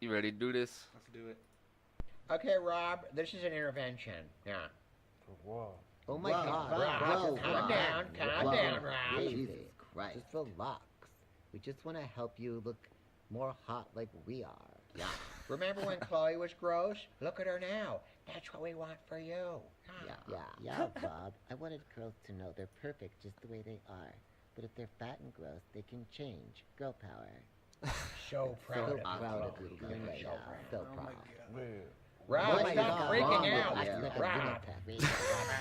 You ready to do this? Let's do it. Okay, Rob, this is an intervention. Yeah. Whoa. Oh my Whoa, God! Rob, calm down, Rob. Jesus Christ! Just relax. We just want to help you look more hot like we are. Yeah. Remember when Chloe was gross? Look at her now. That's what we want for you. Yeah, Bob. I wanted girls to know they're perfect just the way they are. But if they're fat and gross, they can change. Girl power. So proud So of proud of Chloe. you guys right now. So Oh my proud. God. Rob, Oh my stop God, freaking Rob, out. acting like a Rob, lunatic.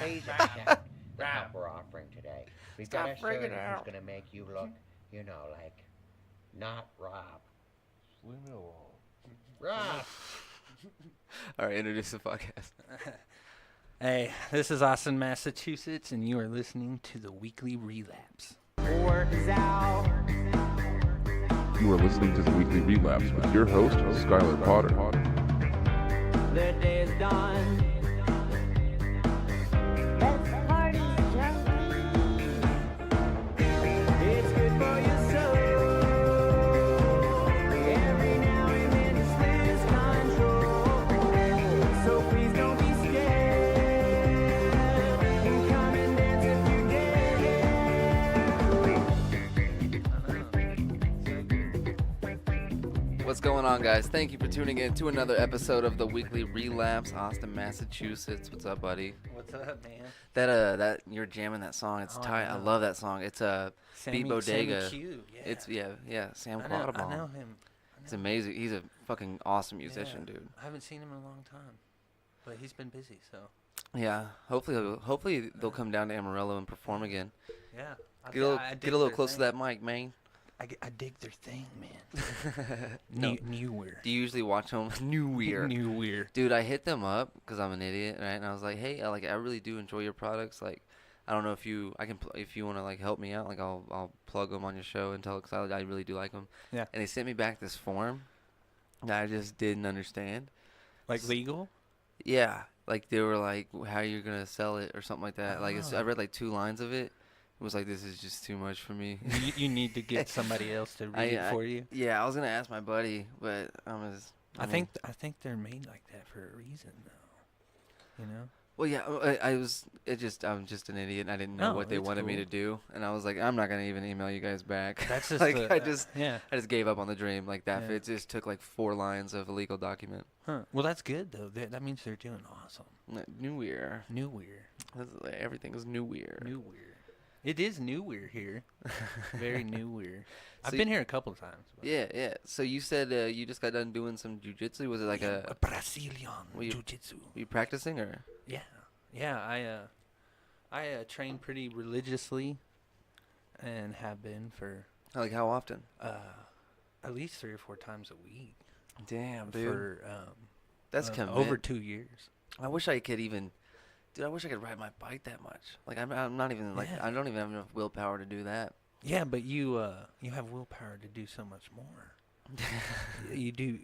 please accept the help we're offering today. We've got a Stop freaking surgeon out. who's going to make you look, like not Rob. Leave me alone. Rob. All right, introduce the podcast. Hey, this is Austin, Massachusetts, and you are listening to the Weekly Relapse. You are listening to the Weekly Relapse with your host, Skylar Potter. The day is done. Let's party, junkies. It's good for your soul. Every now and then it's lose control. So please don't be scared. And come and dance if you What's going on, guys? Thank you for tuning in to another episode of the Weekly Relapse, Austin, Massachusetts. What's up, buddy? What's up, man? That you're jamming that song. It's Oh, tight. I I know. love that song. It's Beat Bodega. Sammy Q, yeah. It's Sam I know Quattlebaum. him. It's amazing. He's a fucking awesome musician, Yeah. dude. I haven't seen him in a long time, but he's been busy, so Yeah. Hopefully they'll come down to Amarillo and perform again. yeah. Get a little close to that mic, man. I dig their thing, man. No. Neewer. Do you usually watch them? Neewer. Neewer. Dude, I hit them up because I'm an idiot, right? And I was like, hey, I really do enjoy your products. Like, I don't know if you want to like help me out. Like, I'll plug them on your show and tell, because I really do like them. Yeah. And they sent me back this form that I just didn't understand. Like legal? Yeah, like they were like, how you're gonna sell it or something like that. Like, I read like 2 lines of it. It was like, this is just too much for me. you need to get somebody else to read it for you. Yeah, I was gonna ask my buddy, but I think they're made like that for a reason, though. You know? Well, yeah, I'm just an idiot. And I didn't know No, what they it's wanted me cool. to do, and I was like, I'm not gonna even email you guys back. That's just like the- I just yeah. gave up on the dream. Like that, Yeah. it just took like 4 lines of a legal document. Huh. Well, that's good though. That means they're doing awesome. Neewer. Neewer. Everything is neewer. Neewer. It is newer here. Very newer. I've So been here a couple of times. but- Yeah. So you said you just got done doing some jujitsu. Was it like a Brazilian Were you- jiu-jitsu. were you practicing or? Yeah. I train pretty religiously, and have been for Like how often? at least 3 or 4 times a week. Damn, dude. For That's over 2 years. I wish I could even. Dude, I wish I could ride my bike that much. Like I'm not even like Yeah. I don't even have enough willpower to do that. Yeah, but you have willpower to do so much more. you do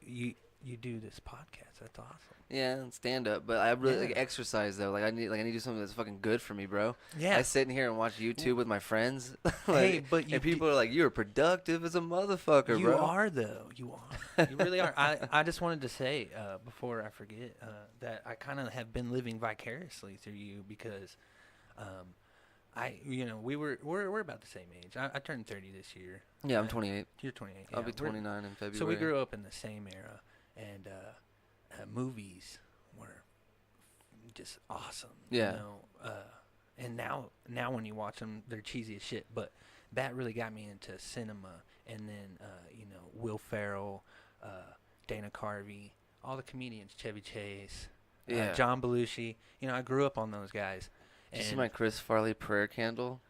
this podcast. That's awesome. Yeah, and stand up, but I really like Yeah. exercise though. Like I need to do something that's fucking good for me, bro. Yeah. I sit in here and watch YouTube with my friends. Hey, like, but you and people are like, "You're productive as a motherfucker, You bro." are though. You are. You really are. I just wanted to say before I forget that I kind of have been living vicariously through you because we're about the same age. I turned 30 this year. Yeah, I'm 28. You're 28. I'll yeah. be We're- 29 in February. So we grew up in the same era, and movies were just awesome. Yeah. You know? And now when you watch them, they're cheesy as shit. But that really got me into cinema. And then Will Ferrell, Dana Carvey, all the comedians, Chevy Chase, Yeah. John Belushi. I grew up on those guys. Did you see my Chris Farley prayer candle?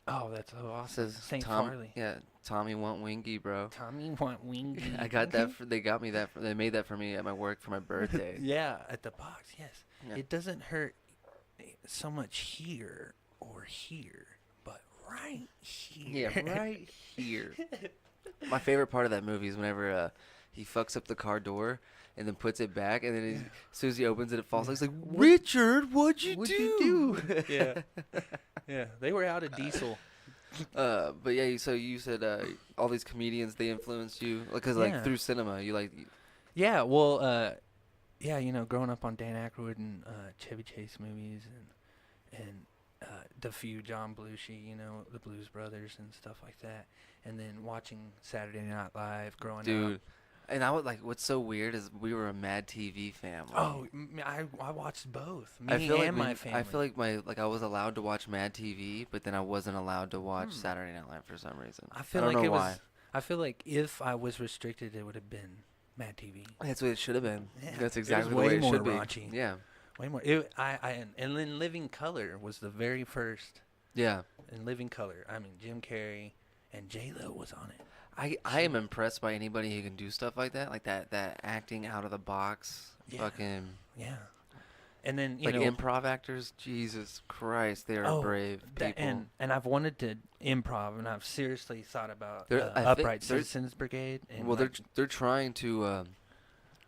Oh, that's so It awesome. says Saint Tom. Farley. Yeah, Tommy want wingy, bro. Tommy want wingy. I got that. They got me that. They made that for me at my work for my birthday. Yeah, at the box, yes. Yeah. It doesn't hurt so much here or here, but right here. Yeah, right here. My favorite part of that movie is whenever he fucks up the car door and then puts it back, and then as soon as he opens it, it falls. He's like, "Richard, what'd you do?" Yeah. Yeah, they were out of diesel. But yeah, so you said all these comedians, they influenced you, because like Yeah. through cinema, you like Yeah, well, yeah, growing up on Dan Aykroyd and Chevy Chase movies and the few John Belushi, the Blues Brothers and stuff like that, and then watching Saturday Night Live growing up. Dude. And I would like. What's so weird is we were a Mad TV family. Oh, I watched both. Me I feel like and my family. I feel like I was allowed to watch Mad TV, but then I wasn't allowed to watch Saturday Night Live for some reason. I feel don't like know it why. was. I feel like if I was restricted, it would have been Mad TV. That's what it should have been. Yeah, That's it was exactly the way way it more should raunchy. be. Yeah. Way more. And then Living Color was the very first. Yeah. In Living Color, I mean Jim Carrey and J-Lo was on it. I am impressed by anybody who can do stuff like that acting out of the box. Yeah. Fucking Yeah. And then like improv actors. Jesus Christ, they are brave people. And I've wanted to improv, and I've seriously thought about I think Upright Citizens Brigade. And well, they're trying to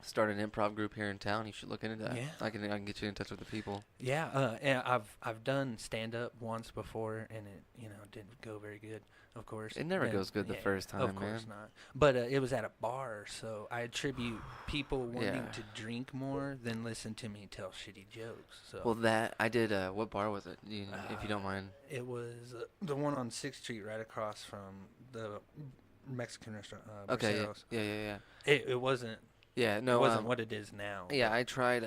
start an improv group here in town. You should look into that. Yeah. I can get you in touch with the people. Yeah, and I've done stand up once before, and it didn't go very good. Of course, It never goes good the first time, Of course man. not. But it was at a bar, so I attribute people wanting to drink more than listen to me tell shitty jokes. So Well, that I did. What bar was it? If you don't mind. it was the one on 6th Street, right across from the Mexican restaurant. Okay. Braceros. Yeah. It wasn't. Yeah. No. It wasn't what it is now. Yeah, I tried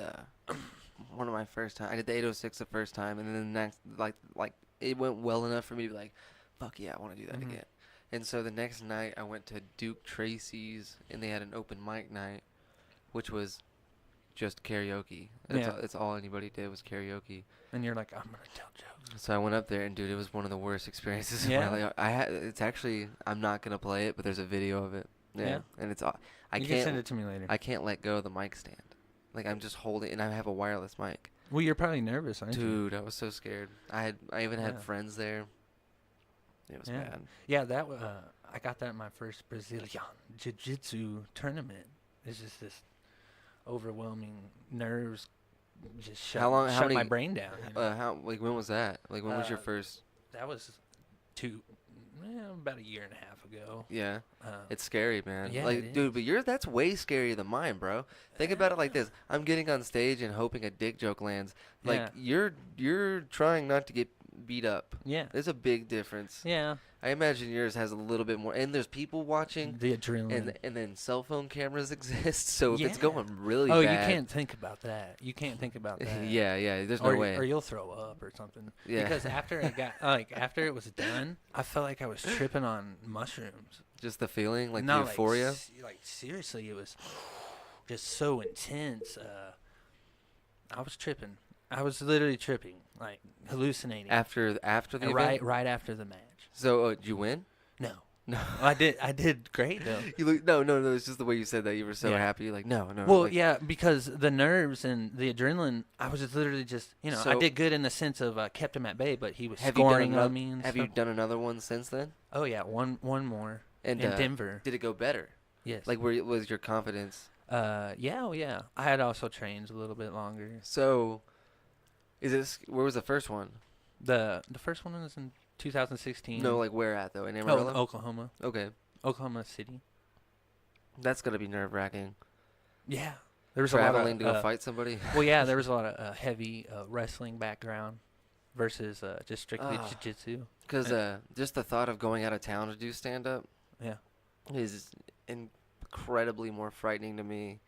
one of my first time. I did the 806 the first time, and then the next, like it went well enough for me to be like, fuck yeah, I want to do that Mhm. again. And so the next night, I went to Duke Tracy's, and they had an open mic night, which was just karaoke. That's all anybody did was karaoke. And you're like, I'm gonna tell jokes. So I went up there, and dude, it was one of the worst experiences of Yeah. my life. It's actually, I'm not gonna play it, but there's a video of it. Yeah. And it's I You can can't send it to me later. I can't let go of the mic stand. Like I'm just holding, and I have a wireless mic. Well, you're probably nervous, aren't you? Dude, I was so scared. I even had Yeah. friends there. It was Yeah. bad. Yeah, that I got that in my first Brazilian Jiu-Jitsu tournament. It's just this overwhelming nerves just shut How my many- brain down. When was that? Like when was your Uh, first? That was about a year and a half ago. Yeah, Uh, it's scary, man. yeah, like, it dude, is. but that's way scarier than mine, bro. Think about it like this: I'm getting on stage and hoping a dick joke lands. Like Yeah. you're trying not to get beat up. yeah. There's a big difference. Yeah. I imagine yours has a little bit more, and there's people watching, The adrenaline. and then cell phone cameras exist. So if it's Yeah. going really Oh, bad, you can't think about that. You can't think about that. yeah. There's or, no way. or you'll throw up or something. Yeah. Because after it got after it was done, I felt like I was tripping on mushrooms. Just the feeling, like No, the euphoria. Like seriously, it was just so intense. I was tripping. I was literally tripping, like hallucinating. After the And event. right after the match. So did you win? No, No. I did great though. You look, no. It's just the way you said that. You were so Yeah. happy. Like no. Well, like, yeah, because the nerves and the adrenaline, I was just literally just, I So- did good in the sense of kept him at bay, but he was Have you done scoring another? on me and Have stuff. you done another one since then? Oh yeah, one more And in Denver. did it go better? Yes. Like where was your confidence? yeah. I had also trained a little bit longer. So, where was the first one? The first one was in 2016. No, like where at though? In Oh, Amarillo. Oklahoma, Okay, Oklahoma City. that's gonna be nerve wracking. Yeah, there was Traveling a to lot go of, fight somebody. Well, yeah, there was a lot of heavy wrestling background versus just strictly Ah. jiu-jitsu. Because just the thought of going out of town to do stand up Yeah. is incredibly more frightening to me.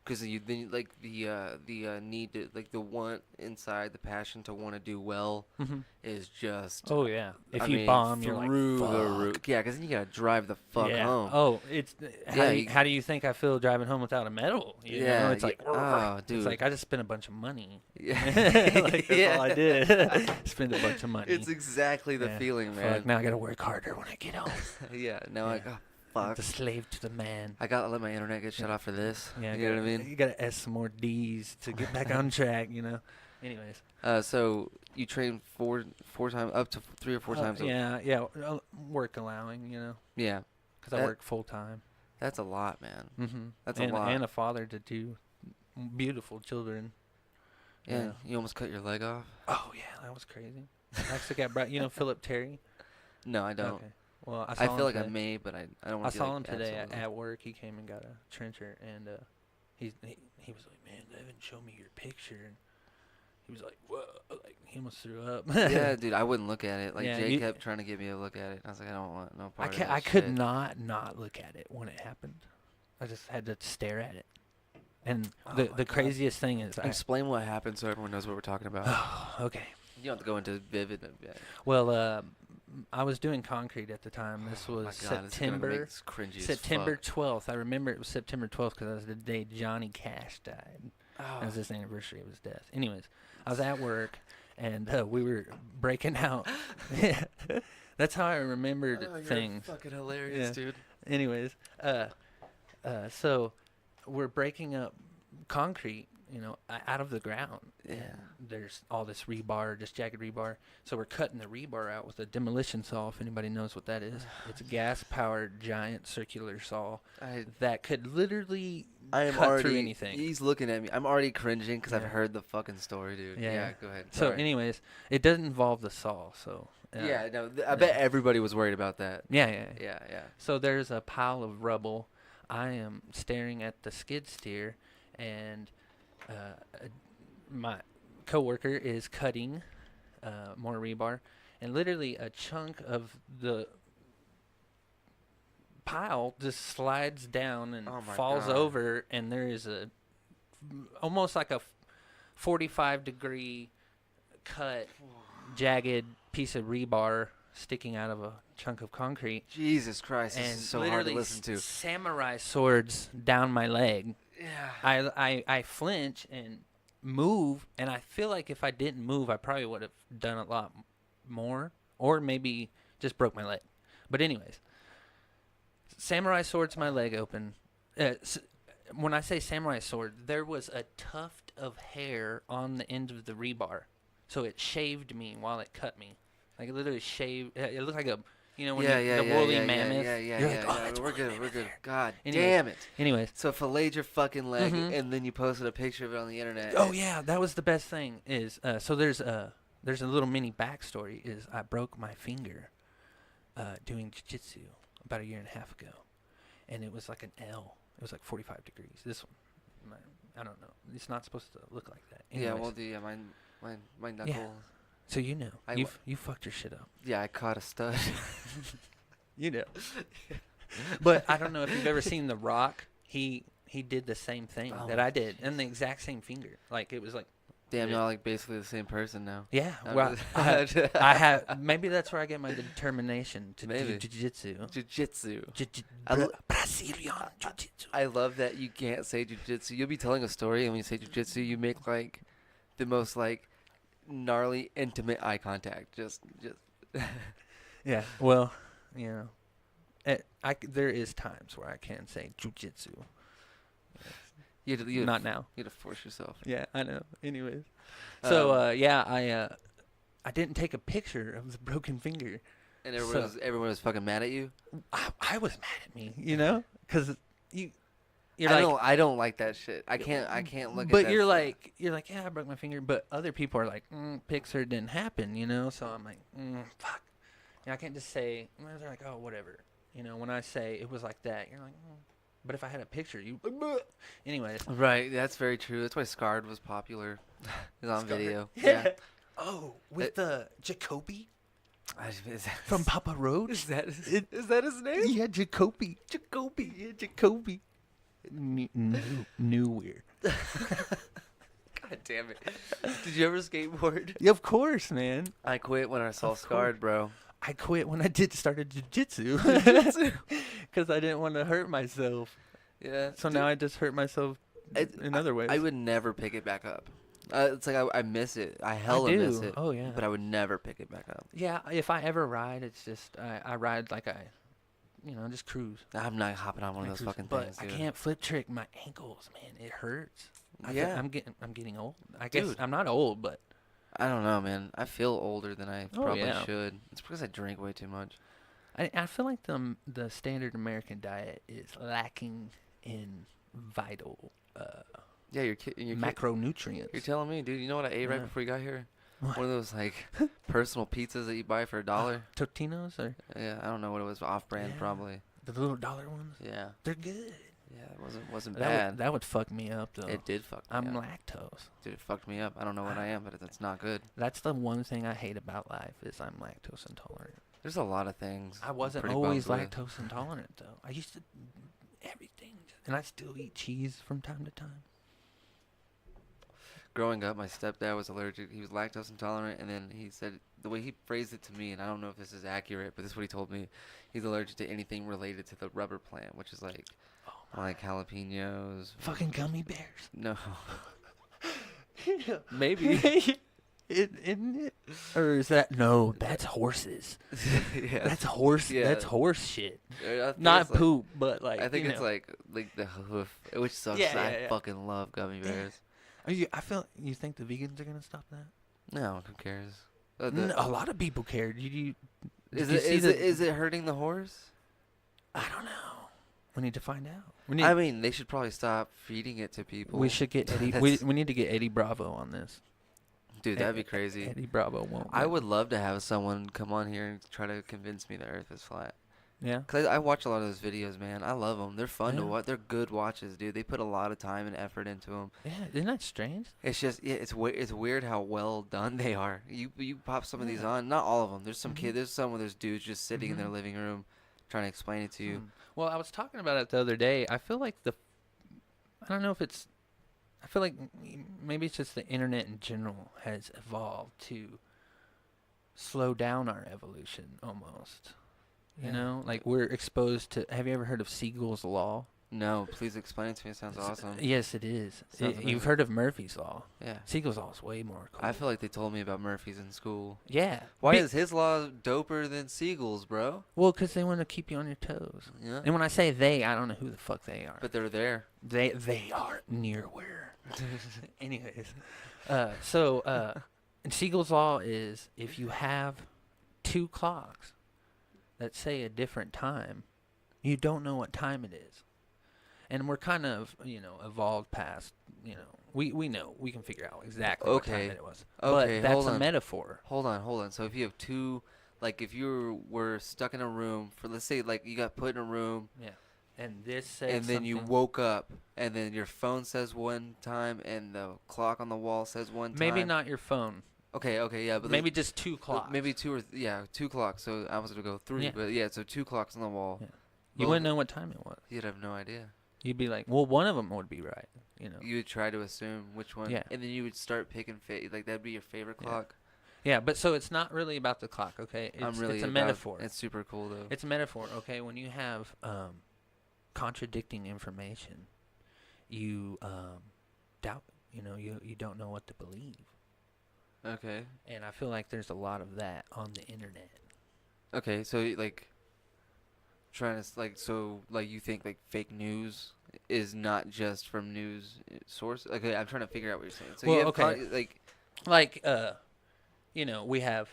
Because like the need to, like the want inside, the passion to want to do well Mhm. is just Oh yeah. If I you mean, bomb, you're like, through the fuck. roof. Yeah, because then you gotta drive the fuck yeah. home. Oh, it's Yeah, how do you think I feel driving home without a medal? You know? It's like, oh, dude. it's like I just spent a bunch of money. Yeah. Like that's all I did. Spend a bunch of money. It's exactly the Yeah. feeling, Fuck, man. now I gotta work harder when I get home. Yeah. Now I Yeah. got I'm fuck. the slave to the man. I gotta let my internet get shut off for this. Yeah, you know what I mean? You gotta add some more D's to get back on track. Anyways. So you train four times, up to 3 or 4 times. Yeah. Work allowing, Yeah. because I That- work full time. That's a lot, man. Mm-hmm. That's and, a lot. And a father to two beautiful children. Yeah. Yeah. You almost cut your leg off. Oh yeah, that was crazy. I actually got brought. Philip Terry. No, I don't. Okay. Well, I I saw feel him like I today. may, but I don't I want to. saw him today at work. He came and got a trencher, and he was like, man, Evan, show me your picture. And he was like, whoa, like he almost threw up. Yeah, dude, I wouldn't look at it. Like, Yeah, Jay you- kept trying to get me to look at it. I was like, I don't want no I part of that I could shit. not look at it when it happened. I just had to stare at it. And Oh the my God. craziest thing is, Explain what happened so everyone knows what we're talking about. okay. You don't have to go into vivid. Yeah. Well, I was doing concrete at the time. This Oh was my God, this is gonna September. make this cringy as September fuck. 12th. I remember it was September 12th because that was the day Johnny Cash died. Oh. That was his anniversary of his death. Anyways, I was at work and we were breaking out. That's how I remembered Oh, you're things. fucking hilarious, Yeah. dude. Anyways, so we're breaking up concrete, out of the ground. Yeah. And there's all this rebar, just jagged rebar. So we're cutting the rebar out with a demolition saw, if anybody knows what that is. It's a gas-powered giant circular saw that could literally I am cut already. through anything. He's looking at me. I'm already cringing because I've Yeah. heard the fucking story, dude. Yeah. Yeah, go ahead. So Sorry. anyways, it doesn't involve the saw, so. Yeah, no, I bet everybody was worried about that. Yeah. Yeah. So there's a pile of rubble. I am staring at the skid steer, and my coworker is cutting more rebar, and literally a chunk of the pile just slides down and Oh my falls God. over, and there is almost like a 45-degree cut, jagged piece of rebar sticking out of a chunk of concrete. Jesus Christ, this And is so hard literally to listen to. samurai swords down my leg. Yeah. I flinch and move, and I feel like if I didn't move, I probably would have done a lot more, or maybe just broke my leg. But anyways, samurai sword's my leg open. When I say samurai sword, there was a tuft of hair on the end of the rebar, so it shaved me while it cut me. Like it literally shaved. It looked like a, the woolly mammoth. Yeah. You're like, oh, that's We're woolly good. mammoth We're good. hair. God Anyways. damn it. Anyways. So filleted your fucking leg, Mhm. and then you posted a picture of it on the internet. Oh yeah, that was the best thing. Is so there's a little mini backstory. Is I broke my finger doing jiu-jitsu about 1.5 years ago, and it was like an L. It was like 45 degrees. This one, I don't know. It's not supposed to look like that. Yeah, Anyways, well, my knuckle. so you know, I you fucked your shit up. Yeah, I caught a stud. You know. But I don't know if you've ever seen The Rock. He did the same thing Oh, that I did, and the exact same finger. Like it was like. Damn, Yeah. y'all like basically the same person now. Yeah, I'm well, just- I have. Maybe that's where I get my determination to Maybe. do jiu-jitsu. Jiu-jitsu. Bra- lo- Brazilian jiu-jitsu. I love that you can't say jiu-jitsu. You'll be telling a story, and when you say jiu-jitsu, you make like the most like gnarly, intimate eye contact. Just. Yeah. Well, there is times where I can say jiu-jitsu. You had to, Not now. You had to force yourself. Yeah, I know. Anyways, so I didn't take a picture of the broken finger. And everyone was fucking mad at you. I was mad at me, because you're I don't like that shit. I can't look at that. But you're shit. like, yeah, I broke my finger. But other people are like, Pixar didn't happen, So I'm like, fuck. I can't just say. They're like, oh, whatever. When I say it was like that, you're like, but if I had a picture, you. Anyways. Right, that's very true. That's why Scarred was popular. It was on Scarred? video. Yeah. Oh, with the Jacoby Is that, from Papa Roach. is that his name? Yeah, Jacoby. Jacoby. Yeah, Jacoby. Neewer. God damn it! Did you ever skateboard? Yeah, of course, man. I quit when I saw Of Scarred, bro. I quit when I started jiu-jitsu because I didn't want to hurt myself. Yeah. So now I just hurt myself in other ways. I would never pick it back up. It's like I miss it. I hella miss do. it. Oh, yeah. But I would never pick it back up. Yeah, if I ever ride, it's just I ride like just cruise. I'm not hopping on one of those fucking but things, I dude. can't flip trick my ankles, man. It hurts. Yeah. I'm getting old. I guess Dude. I'm not old, but I don't know, man. I feel older than I Oh, probably yeah. should. It's because I drink way too much. I feel like the standard American diet is lacking in vital Yeah, you're kidding. macronutrients. You're telling me, dude. You know what I ate right Yeah. before you got here? What? One of those like personal pizzas that you buy for $1. Totino's or Yeah, I don't know what it was. Off-brand, Yeah. probably. the little dollar ones. Yeah. They're good. Yeah, it wasn't That bad. would, that would fuck me up though. It did fuck me I'm up. lactose. Dude, it fucked me up. I don't know what I am, but it's not good. That's the one thing I hate about life is I'm lactose intolerant. There's a lot of things. I I'm wasn't pretty always bummed with. lactose intolerant though. I used to everything, and I still eat cheese from time to time. Growing up, my stepdad was allergic. He was lactose intolerant, and then he said the way he phrased it to me, and I don't know if this is accurate, but this is what he told me. He's allergic to anything related to the rubber plant, which is like jalapenos. Fucking gummy bears. No. Maybe. Isn't it? Or is that no? That's horses. Yeah. That's horse. Yeah. That's horse shit. I think Not it's like- poop, but like. I think you it's know. like the hoof, which sucks. Yeah, 'cause yeah, I yeah. fucking love gummy bears. I feel. You think the vegans are gonna stop that? No, who cares? A lot of people care. Did Is you it see is it hurting the horse? I don't know. We need to find out. We need. I mean, they should probably stop feeding it to people. we should get Eddie. That's- we need to get Eddie Bravo on this. Dude, that'd be crazy. Eddie Bravo won't. I let- would love to have someone come on here and try to convince me the Earth is flat. Yeah. Cause I watch a lot of those videos, man. I love them. They're fun to Yeah. watch. They're good watches, dude. They put a lot of time and effort into them. Yeah. Isn't that strange? It's just, yeah, it's weird how well done they are. You pop some of these Yeah. on. Not all of them. There's some Mhm. kid. There's some where there's dudes just sitting in their Mhm. living room, trying to explain it to you. Well, I was talking about it the other day. I feel like I don't know if it's. I feel like maybe it's just the internet in general has evolved to slow down our evolution almost. You Yeah. know, like we're exposed to. Have you ever heard of Siegel's law? No, please explain it to me. It sounds awesome. Yes, it is. Sounds You've amazing. heard of Murphy's law? Yeah. Siegel's law is way more cool. I feel like they told me about Murphy's in school. Yeah. Why is his law doper than Siegel's, bro? Well, because they want to keep you on your toes. Yeah. And when I say they, I don't know who the fuck they are. But they're there. They are near where. Anyways, and Siegel's law is if you have two clocks that say a different time, you don't know what time it is. And we're kind of, evolved past, we know, we can figure out exactly what Okay. time it was. Okay, But that's hold a on. metaphor. Hold on. So if you have two, like if you were stuck in a room for, let's say, like you got put in a room, Yeah. And this says and then you something- woke up, and then your phone says one time, and the clock on the wall says one time. Maybe not your phone. Okay, yeah, but Maybe just two but clocks. maybe two clocks. So I was gonna go three, Yeah. but yeah, so two clocks on the wall. Yeah. You Well, wouldn't know what time it was. You'd have no idea. You'd be like, well, one of them would be right. You would try to assume which one, Yeah. and then you would start picking like that'd be your favorite Yeah. clock. Yeah, but so it's not really about the clock, okay? I'm really it's a about- metaphor. It's super cool though. It's a metaphor, okay? When you have contradicting information, you doubt. You don't know what to believe, Okay. and I feel like there's a lot of that on the internet. Okay, so like trying to you think like fake news is not just from news source. Okay, I'm trying to figure out what you're saying. So Well, you have okay. like We have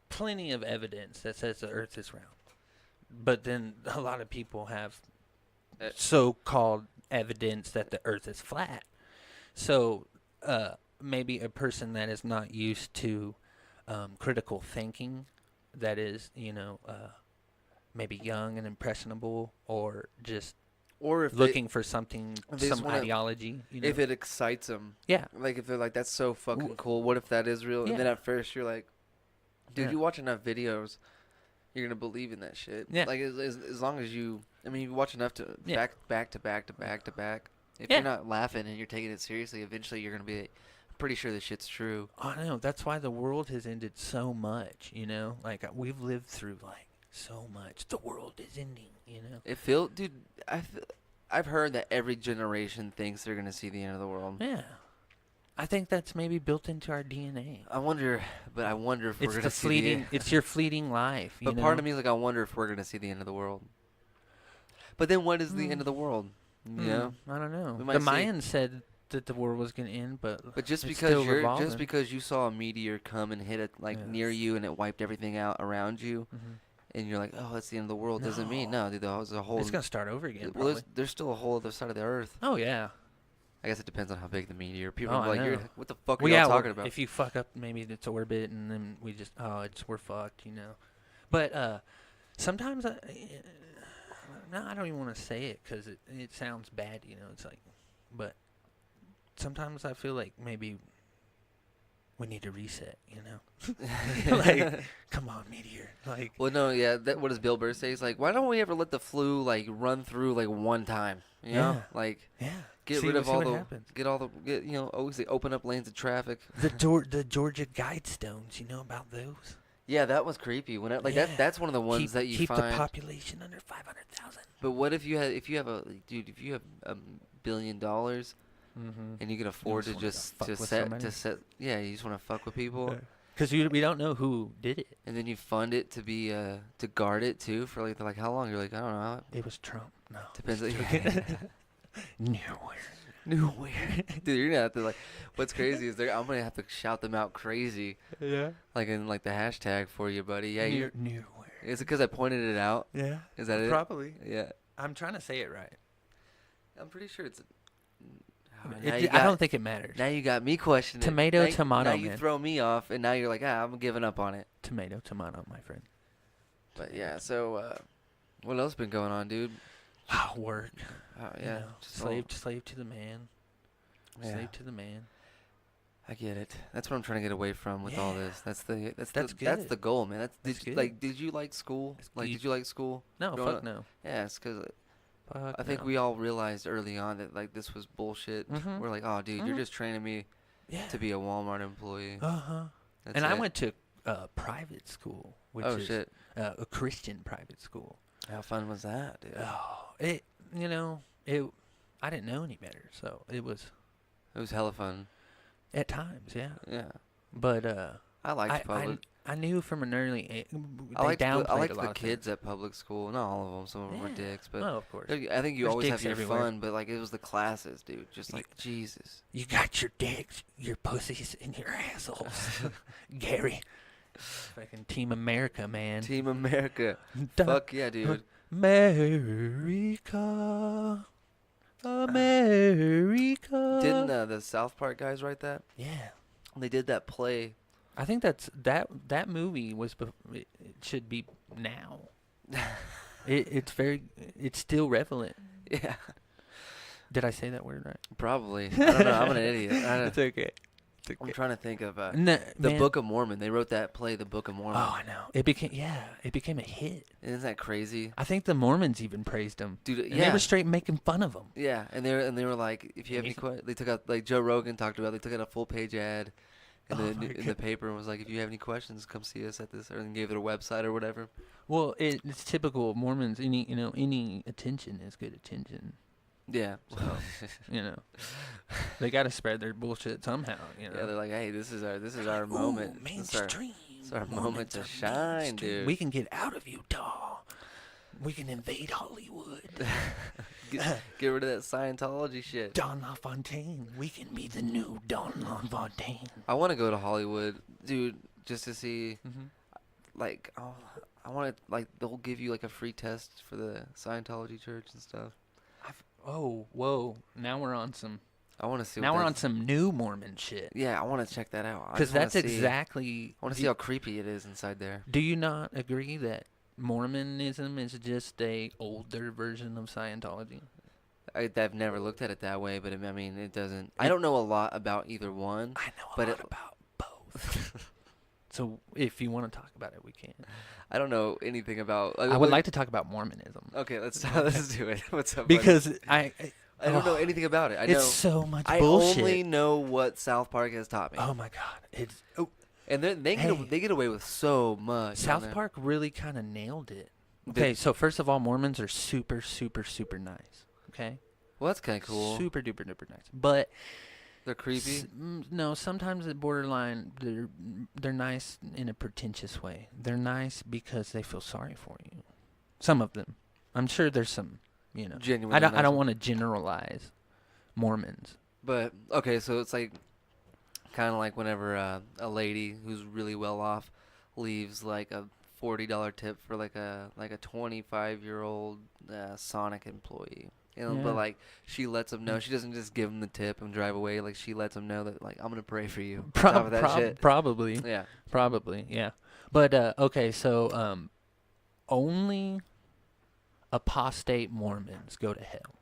plenty of evidence that says the Earth is round, but then a lot of people have so-called evidence that the Earth is flat. So maybe a person that is not used to critical thinking, that is, maybe young and impressionable, or just or if looking for something, if they just some wanna- ideology. if it excites them, Yeah. like if they're like that's so fucking W- cool. What if that is real? And then Yeah. at first you're like, dude, Yeah. you watch enough videos, you're gonna believe in that shit. Yeah. Like as long as you watch enough to Yeah. back to back. If Yeah. you're not laughing and you're taking it seriously, eventually you're gonna be pretty sure this shit's true. I know. That's why the world has ended so much, Like, we've lived through, so much. The world is ending, Dude, I've heard that every generation thinks they're gonna see the end of the world. Yeah. I think that's maybe built into our DNA. I wonder if we're It's gonna the see fleeting, it's your fleeting life, But part of me is like, I wonder if we're gonna see the end of the world. But then, what is the end of the world? You know. I don't know. We might The see- Mayans said that the world was going to end, but But just it's because still revolving. you saw a meteor come and hit it near Yes. you and it wiped everything out around you, Mhm. and you're like, oh, that's the end of the world, doesn't mean no, dude. There's a whole. It's going to start over again, well, probably. there's still a whole other side of the Earth. Oh, yeah. I guess it depends on how big the meteor. People Oh, are I like, know. what the fuck are Well, y'all yeah, talking about? if you fuck up maybe its orbit, and then we're fucked, But sometimes no, I don't even want to say it because it sounds bad, you know. It's like, but sometimes I feel like maybe we need to reset, you know. Like, come on, Meteor. Like, Well, no, yeah. What does Bill Burr say? He's like, why don't we ever let the flu like run through like one time? You know, Yeah. like yeah, get see rid of see all what the happens. you know, always they open up lanes of traffic. The Georgia Guidestones, you know about those? Yeah, that was creepy. When Yeah. that's one of the ones that you keep find. the population under 500,000. But what if you have if you have $1 billion Mm-hmm. and you can afford to just wanna just fuck to with set somebody? to set yeah, you just want to fuck with people. Because we don't know who did it. And then you fund it to be to guard it too for like they're like how long? You're like I don't know. It was Trump. No. Depends. Nowhere. Dude, you're gonna have to like. What's crazy is I'm gonna have to shout them out crazy, Yeah. like in like the hashtag for you, buddy. Yeah, you're. Nowhere. Is it because I pointed it out? Yeah. Is that it? Probably. Yeah. I'm trying to say it right. I'm pretty sure it's. I don't think it matters. Now you got me questioning. Tomato, now, tomato, Now you man. throw me off, and now you're like, I'm giving up on it. Tomato, my friend. But yeah, so what else been going on, dude? Work. Oh You yeah, know, just slave to the man. Yeah. Slave to the man. I get it. That's what I'm trying to get away from with all Yeah. this. That's that's good. the goal, man. That's Did you, good. like did you like school? That's Like good. did you like school? No, growing fuck up? no. Yeah, it's because Fuck I think no. we all realized early on that like this was bullshit. Mhm. We're like, oh, dude, you're Mhm. just training me Yeah. to be a Walmart employee. Uh-huh. That's And I it. went to private school, which Oh is shit! a Christian private school. How fun was that, dude? Oh, I didn't know any better, so it was It was hella fun. at times, yeah. Yeah, But I liked public. I knew from an early age. I liked downplayed I liked a lot the of kids at public school. Not all of them. Some of them were Yeah. dicks, but Well, of course. I think you There's always have dicks your everywhere. fun. But like it was the classes, dude. Just like Jesus. You got your dicks, your pussies, and your assholes, Gary. Fucking Team America, man. Team America. Duh. Fuck yeah, dude. America. America. Didn't the South Park guys write that? Yeah. They did that play. I think that movie was it should be now. It's still relevant. Yeah, Did I say that word right? probably. I don't know. I'm an idiot. It's okay. I'm trying to think of No, the man. Book of Mormon. They wrote that play, The Book of Mormon. Oh, I know. It became a hit. Isn't that crazy, I think the Mormons even praised him. dude? And Yeah, they were straight making fun of him. yeah. And they were like, if you have any questions, they took out like Joe Rogan talked about. They took out a full page ad in Oh the my in the God. paper and was like, if you have any questions, come see us at this, or and gave their website or whatever. Well, it's typical of Mormons. Any attention is good attention. Yeah. So, you know, they got to spread their bullshit somehow. You know. Yeah, they're like, hey, this is our moment. Ooh, This is our- mainstream. it's our moment Mormons to are shine, mainstream. dude. We can get out of Utah. We can invade Hollywood. get rid of that Scientology shit. Don LaFontaine. We can be the new Don LaFontaine. I want to go to Hollywood, dude, just to see, Mm-hmm. like, I want to, like, they'll give you, like, a free test for the Scientology church and stuff. Oh, whoa! Now we're on some. I want to see. Now what we're on that's- some new Mormon shit. Yeah, I want to check that out. I Because just wanna that's see- exactly. I want to see how creepy it is inside there. Do you not agree that Mormonism is just a older version of Scientology? I've never looked at it that way, but I mean, it doesn't. I don't know a lot about either one. I know a But lot it- about both. So if you want to talk about it, we can. I don't know anything about. I would like to talk about Mormonism. Okay, let's do it. What's up? buddy? Because I I don't know anything about it. I know. it's so much I bullshit. only know what South Park has taught me. Oh my god! It's And they Hey. they get away with so much. on South there. Park really kind of nailed it. Did- Okay, so first of all, Mormons are super, super, super nice. Okay, Well, that's kind of cool. super duper duper nice. But They're creepy. no, sometimes at borderline, they're nice in a pretentious way. They're nice because they feel sorry for you. Some of them, I'm sure there's some. You know, Genuinely I don't nice. want to generalize Mormons. But okay, so it's like kind of like whenever a lady who's really well off leaves like a $40 tip for like a 25-year-old Sonic employee. You know, Yeah. but like she lets them know. She doesn't just give them the tip and drive away. Like she lets them know that like I'm gonna pray for you. on top of that shit. Probably. Yeah. Probably, yeah. But okay, so only apostate Mormons go to hell.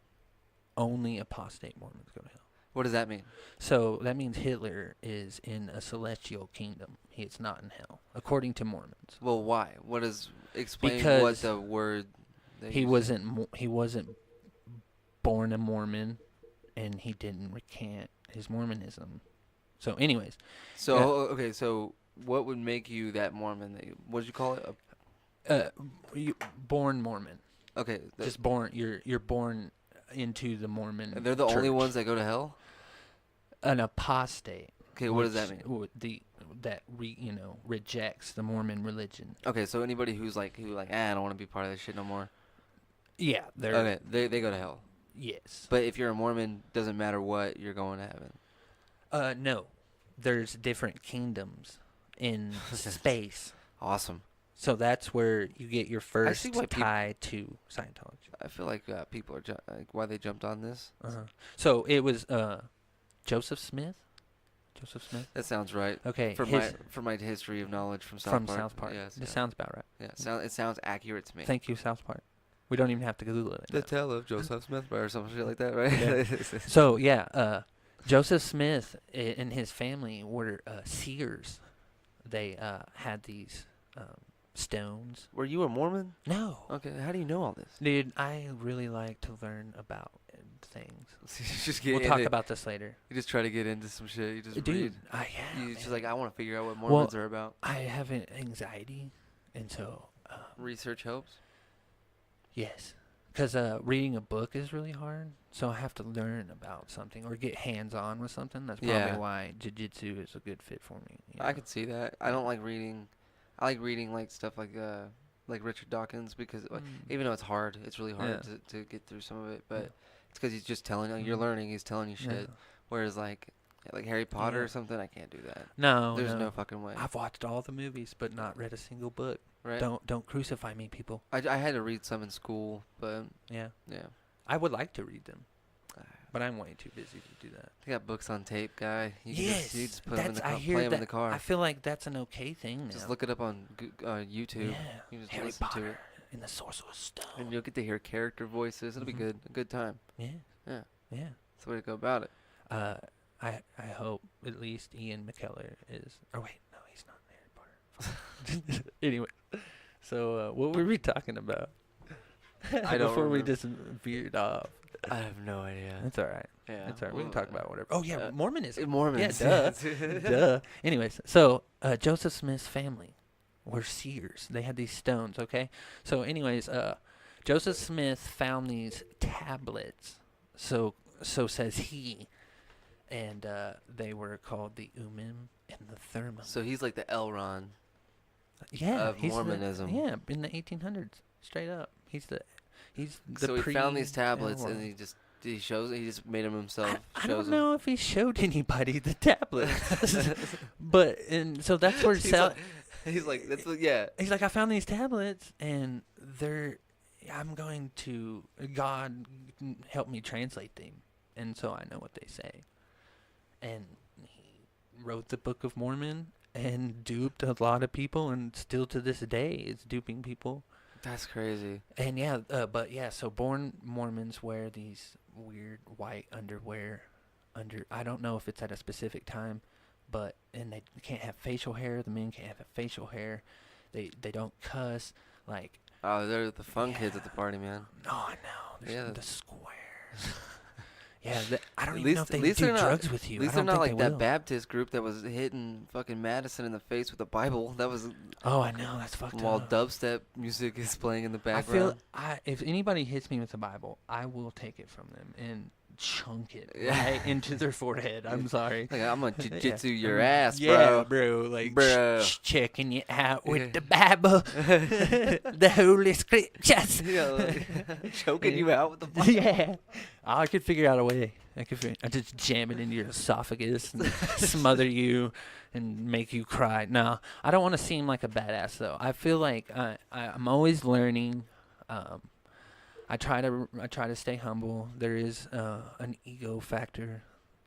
Only apostate Mormons go to hell. What does that mean? So that means Hitler is in a celestial kingdom. He's not in hell, according to Mormons. Well, why? What is explain what Because the word? That He you wasn't born a Mormon, and he didn't recant his Mormonism. So, anyways, So okay, so what would make you that Mormon? What did you call it? born Mormon. Okay, Just born. You're born into the Mormon. they're the only church. ones that go to hell. An apostate. Okay, what does that mean? Rejects the Mormon religion. Okay, so anybody who I don't want to be part of this shit no more. Yeah, they're Okay, they go to hell. yes. But if you're a Mormon, doesn't matter what, you're going to heaven. No, there's different kingdoms in space. Awesome. So that's where you get your first see why tie to Scientology. I feel like people are why they jumped on this. So it was Joseph Smith. Joseph Smith. That sounds right. Okay, For my history of knowledge from South Park. South Park. Yes, This yeah. sounds about right. Yeah, it sounds accurate to me. Thank you, South Park. We don't even have to Google it. The now. tale of Joseph Smith or some shit like that, right? Yeah. So yeah, Joseph Smith and his family were seers. They had these stones. Were you a Mormon? No, Okay, how do you know all this? dude, I really like to learn about things. You just get We'll talk into- about this later. You just try to get into some shit. You just Dude, read. yeah, You just man. like I want to figure out what Mormons are about. I have an anxiety, and so Research helps. yes, because reading a book is really hard. So I have to learn about something or get hands-on with something. That's probably Yeah. why jiu-jitsu is a good fit for me. you I know? could see that. I don't like reading. I like reading like stuff like Richard Dawkins because even though it's hard, it's really hard Yeah. to get through some of it. But it's because he's just telling you. You're learning. He's telling you shit. Yeah. Whereas like Harry Potter Yeah. or something, I can't do that. No, There's no fucking way. I've watched all the movies, but not read a single book. Right? Don't crucify me, people. I had to read some in school, but Yeah, yeah. I would like to read them, but I'm way too busy to do that. They got books on tape, guy. You can Yes, you just put them in the I car, hear play them that. in the car. I feel like that's an okay thing now. Just look it up on YouTube. Yeah, You just Harry listen Potter to it, and the Sorcerer's Stone. and you'll get to hear character voices. It'll be Mhm. good. A good time. Yeah, Yeah. yeah. That's the way to go about it. I hope at least Ian McKellen is. Or wait, no, he's not in Harry Potter. Anyway, so what were we talking about? I don't Before we remember. just veered off. I have no idea. That's all right. Yeah. That's all right. We can talk about whatever. Oh yeah, Mormonism. Mormons. Yeah, Duh. Anyways, so Joseph Smith's family were seers. They had these stones, okay? So anyways, Joseph Smith found these tablets. So says he. And they were called the Urim and the Thummim. So he's like the Elron. Yeah, of he's Mormonism. Yeah, in the 1800s, straight up. He's the So he found these tablets and Elron. he just made them himself. I don't know if he showed anybody the tablets, but and so that's where He's like that's yeah. he's like, I found these tablets and I'm going to God help me translate them, and so I know what they say. And he wrote the Book of Mormon and duped a lot of people, and still to this day is duping people. That's crazy. And yeah, so born Mormons wear these weird white underwear I don't know if it's at a specific time, and they can't have facial hair. The men can't have facial hair. They don't cuss. Like, Oh, they're the fun kids at the party, man. oh, I know. There's Yeah. the squares. Yeah, I don't At even know if they do they're not- drugs with you. At least I don't they're not think like they that will. Baptist group that was hitting fucking Madison in the face with a Bible. That was Oh, I know. That's fucked while up. dubstep music is playing in the I background. feel if anybody hits me with a Bible, I will take it from them and chunk it Yeah. right into their forehead. I'm sorry. Like I'm gonna jujitsu your Mm, ass, yeah, bro. Like Bro. checking you out with Yeah. the Bible, the Holy Scriptures. Yeah, like, choking you out with the Bible. Yeah, I could figure out a way. I just jam it into your esophagus and smother you and make you cry. No, I don't want to seem like a badass though. I feel like I'm always learning. I try to stay humble. There is an ego factor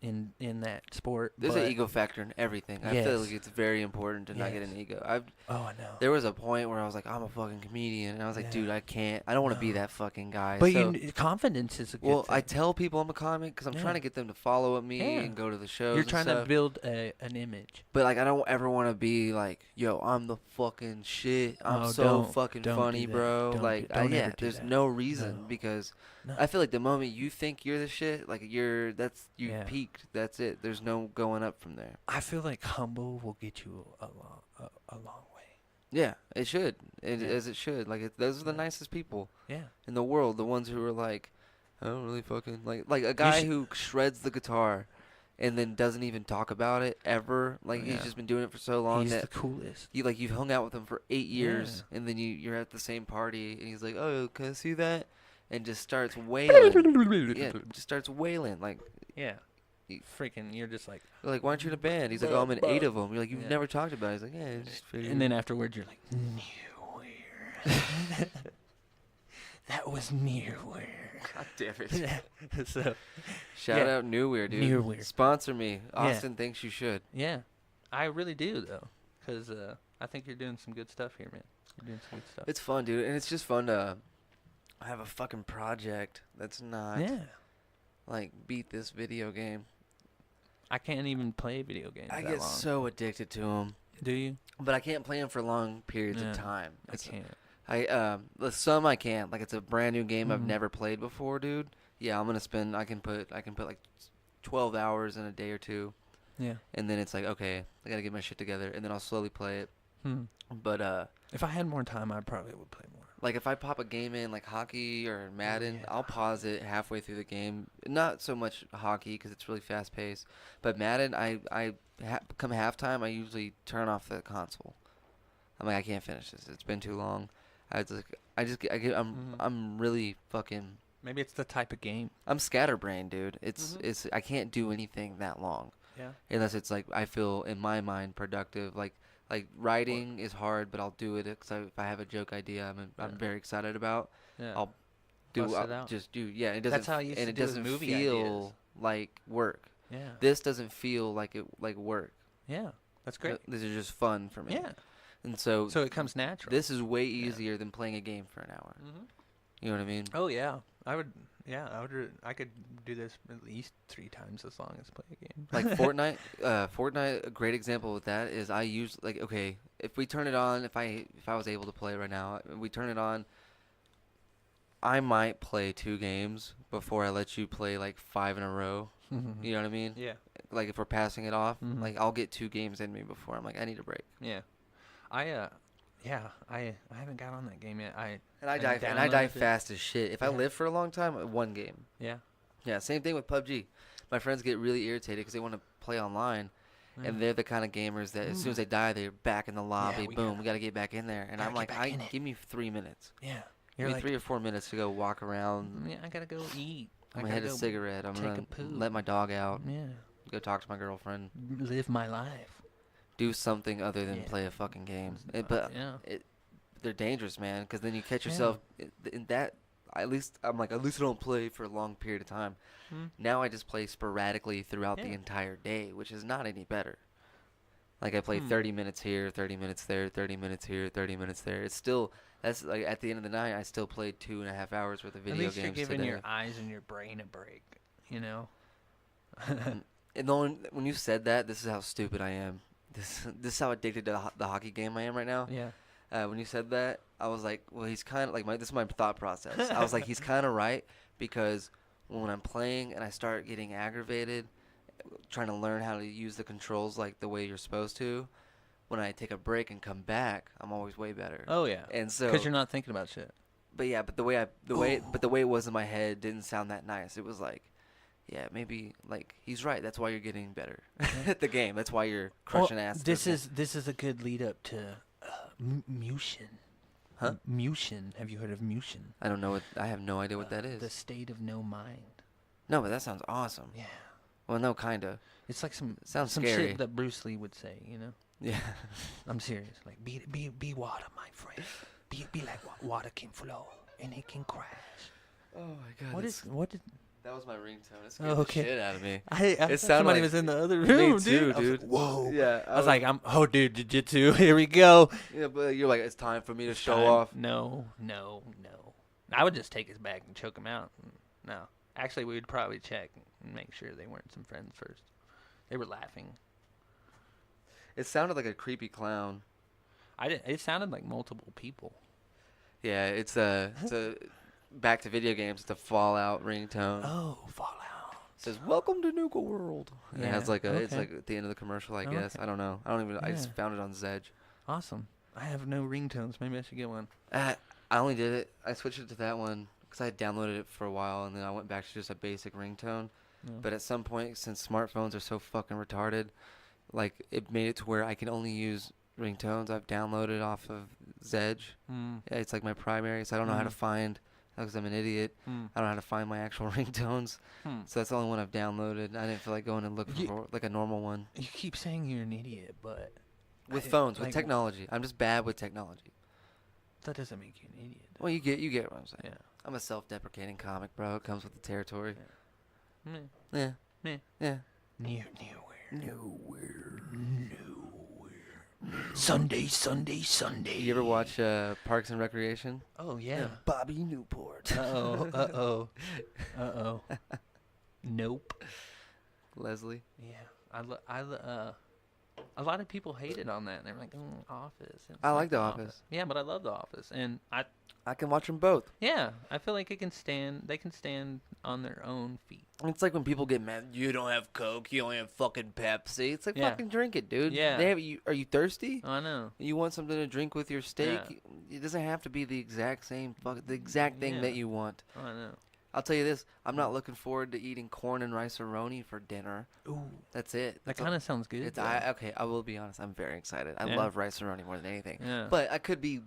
in that sport. There's but, an ego factor in everything. I feel like it's very important to not get an ego. Oh, I know. There was a point where I was like, I'm a fucking comedian, and I was like, dude, I can't. I don't want to be that fucking guy. But so, confidence is a good well, thing. I tell people I'm a comic because I'm trying to get them to follow me and go to the shows. You're and trying stuff. to build an image. But like, I don't ever want to be like, yo, I'm the fucking shit. I'm Oh, so fucking don't funny, do that. bro. Don't like, do- don't yeah, ever do there's that. no reason No. because No. I feel like the moment you think you're the shit, like you Yeah. peaked. That's it. There's no going up from there. I feel like humble will get you a long way. Yeah, it should, Yeah. as it should. Like, those are the nicest people Yeah. in the world. The ones who are like, I don't really fucking like a guy should- who shreds the guitar, and then doesn't even talk about it ever. Like he's Yeah. just been doing it for so long He's that the coolest. you've hung out with him for 8 years, and then you're at the same party, and he's like, oh, can I see that? And just starts wailing. Yeah, just starts wailing. Like, Yeah. He- Freaking, you're just like, you're like, why aren't you in a band? He's like, oh, I'm in 8 of them. You're like, you've Yeah. never talked about it. He's like, yeah, I just figured. and then afterwards you're like, Neewer. That was Neewer. God damn it. So, Shout Yeah. out Neewer, dude. Neewer. Sponsor me. Austin thinks you should. yeah, I really do though, because I think you're doing some good stuff here, man. You're doing some good stuff. It's fun, dude, and it's just fun to have a fucking project that's not like beat this video game. I can't even play video games I that get long. so addicted to them, Do you? but I can't play them for long periods Yeah, of time. I can't. Some I can. Like, it's a brand new game I've Mhm. never played before, dude. Yeah, I'm gonna spend. I can put like 12 hours in a day or two, Yeah. and then it's like, okay, I gotta get my shit together, and then I'll slowly play it. But If I had more time, I probably would play more. like, if I pop a game in, like hockey or Madden, yeah. I'll pause it halfway through the game. Not so much hockey because it's really fast paced, but Madden, come halftime, I usually turn off the console. I'm like, I can't finish this. It's been too long. I'm really fucking. Maybe it's the type of game. I'm scatterbrained, dude. It's I can't do anything that long Yeah. unless it's like I feel in my mind productive. Like writing is hard, but I'll do it because if I have a joke idea I'm very excited about, Yeah. I'll do. Bust it I'll out. just do. Yeah, it doesn't. That's how I used and to it do with doesn't movie feel ideas. like work. Yeah. This doesn't feel like work. Yeah. That's great. These are just fun for me. Yeah. And so So it comes natural. this is way easier than playing a game for an hour. Mhm. You know what I mean? Oh yeah, I would. Yeah, I could do this at least 3 times as long as play a game. Like Fortnite. Fortnite, a great example with that is I use like, okay, if we turn it on, if I was able to play right now, we turn it on, I might play 2 games before I let you play like 5 in a row. You know what I mean? Yeah. Like if we're passing it off, Mhm. like I'll get 2 games in me before I'm like, I need a break. Yeah. I haven't got on that game yet. I I die die fast as shit. If I live for a long time, 1 game. Yeah. Yeah, same thing with PUBG. My friends get really irritated because they want to play online, and they're the kind of gamers that as soon as they die, they're back in the lobby. we We gotta get back in there. And gotta I'm get like, back in it. give me 3 minutes. Yeah. Give You're me like, 3 or 4 minutes to go walk around. yeah, I gotta go eat. I'm I gonna hit gotta a go cigarette. I'm take gonna a poo. let my dog out. Yeah. Go talk to my girlfriend. Live my life. Do something other than Yeah. play a fucking game. But yeah. they're dangerous, man. Because then you catch yourself in that. At least I'm like, at least I don't play for a long period of time. Now I just play sporadically throughout the Yeah. entire day, which is not any better. Like I play 30 minutes here, 30 minutes there, 30 minutes here, 30 minutes there. It's still, that's like at the end of the night, I still played 2.5 hours worth of video At least games you're giving today. your eyes and your brain a break. You know. And when you said that, this is how stupid I am. This is how addicted to the hockey game I am right now. Yeah. When you said that, I was like, well, he's kind of like this is my thought process. I was like, he's kind of right because when I'm playing and I start getting aggravated, trying to learn how to use the controls like the way you're supposed to, when I take a break and come back, I'm always way better. Oh yeah. And so, Because you're not thinking about shit. but yeah, but the way it was in my head didn't sound that nice. It was like, yeah, maybe like he's right. That's why you're getting better at the game. That's why you're crushing ass. at This game. is a good lead up to Mushin. Huh? Mushin. Have you heard of Mushin? I don't know what. I have no idea what that is. The state of no mind. No, but that sounds awesome. Yeah. Well, no, kinda. It's like some Sounds some scary. shit that Bruce Lee would say. You know. Yeah. I'm serious. Like be water, my friend. Be like water can flow and it can crash. Oh my god. What That was my ringtone. It scared Okay. the shit out of me. I thought somebody like- was in the other Me room, too, dude. I was dude. like, whoa. Yeah, I was like, dude, jiu-jitsu. Here we go. yeah, but you're like, it's time for me to show Time- off. No. I would just take his bag and choke him out. No. Actually, we would probably check and make sure they weren't some friends first. They were laughing. It sounded like a creepy clown. It sounded like multiple people. Yeah, it's a back to video games. It's a Fallout ringtone. Oh, Fallout. It says, "Welcome to Nuka World." And it has Yeah, like it's okay. like at the end of the commercial, I guess. Okay. I don't know. I don't even. I just Yeah. found it on Zedge. Awesome. I have no ringtones. Maybe I should get one. I only did it. I switched it to that one because I had downloaded it for a while, and then I went back to just a basic ringtone. No. But at some point, since smartphones are so fucking retarded, like it made it to where I can only use ringtones I've downloaded off of Zedge. Mm. Yeah, it's like my primary, so I don't know how to find. Because I'm an idiot, Mm. I don't know how to find my actual ringtones. Hmm. So that's the only one I've downloaded. I didn't feel like going and looking You- for like a normal one. You keep saying you're an idiot, but With I- phones, with like, technology. I'm just bad with technology. that doesn't make you an idiot. Well, you get what I'm saying. Yeah. I'm a self-deprecating comic, bro. It comes with the territory. Meh. Yeah. Meh. Yeah. Nowhere. Sunday. You ever watch Parks and Recreation? Oh yeah. Bobby Newport. Uh oh. Nope. Leslie. Yeah. A lot of people hated on that. And they're like, Office. And I it's like The Office. Yeah, but I love The Office, and I can watch them both. I feel like they can stand on their own feet. It's like when people get mad. You don't have Coke. You only have fucking Pepsi. It's like Yeah. fucking drink it, dude. Yeah. Are you thirsty? I know. You want something to drink with your steak? Yeah. It doesn't have to be the exact same the exact thing Yeah. that you want. I know. I'll tell you this. I'm not looking forward to eating corn and rice-a-roni for dinner. Ooh, That's it. that That's all- kind of sounds good. It's though. okay. I will be honest. I'm very excited. I Yeah. love rice-a-roni more than anything. Yeah. But I could be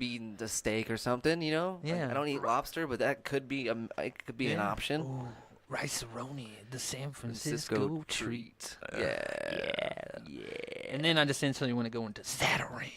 eating a steak or something. You know. Like, Yeah. I don't eat lobster, but that could be an option. Ooh, rice-a-roni, the San Francisco Francisco treat. Yeah. Yeah. And then I just instantly want to go into Zatarans.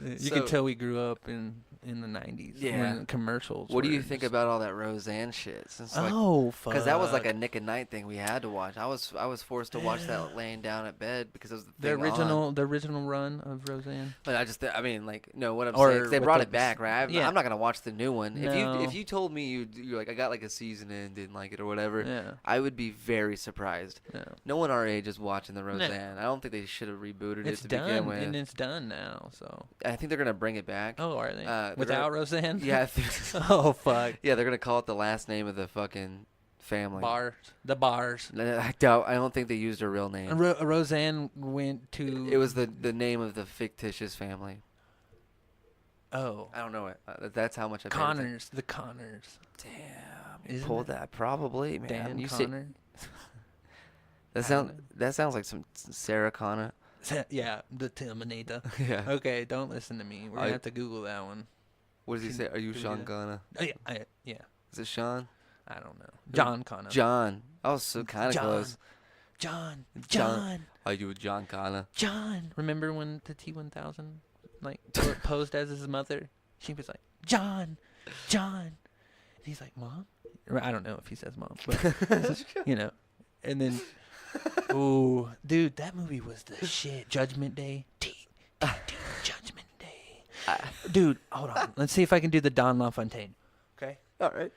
You So- can tell we grew up in the 90s. Yeah. When commercials. What do were you think just- about all that Roseanne shit? Since like, Oh, fuck. because that was like a Nick and Night thing we had to watch. I was forced to watch that laying down at bed because it was the thing on. the original run of Roseanne. But I mean, like, no, what I'm Or saying, 'cause they with brought the it back, right? yeah. I'm not gonna watch the new one. No. If you told me you're like, I got like a season in, didn't like it or whatever, Yeah. I would be very surprised. Yeah. No one our age is watching the Roseanne. I don't think they should have rebooted It's it to begin done, with. and it's done now. So. I think they're gonna bring it back. Oh, are they? they're Without gonna- Roseanne? Yeah, I think Oh, fuck. yeah, they're gonna call it the last name of the fucking family. The bars. I don't think they used her real name. Roseanne went to. It was the name of the fictitious family. Oh. I don't know it. That's how much I paid Connors. The Connors. attention. Damn, you Isn't pulled it? that probably, man. Dan You see, Connor. that sounds like some Sarah Connor. Yeah, the Terminator. Yeah. Okay, don't listen to me. We're I- gonna have to Google that one. What does he Can- say? Are you can we Sean do that? Connor? Oh yeah, yeah. Is it Sean? I don't know. John Connor. John. I was so kind of John. close. John. John. Are you John Connor? John. Remember when the T1000 like posed as his mother? She was like, John. And he's like, Mom? Or I don't know if he says mom, but you know. And then, ooh, dude, that movie was the shit. Judgment Day. Judgment Day. Dude, hold on. Let's see if I can do the Don LaFontaine. Okay. All right.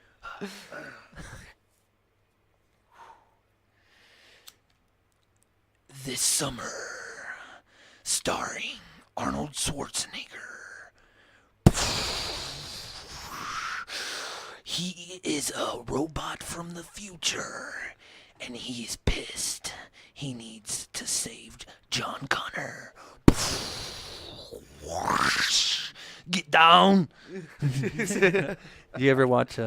This summer, starring Arnold Schwarzenegger. He is a robot from the future, and he's pissed. He needs to save John Connor. Get down. You ever watch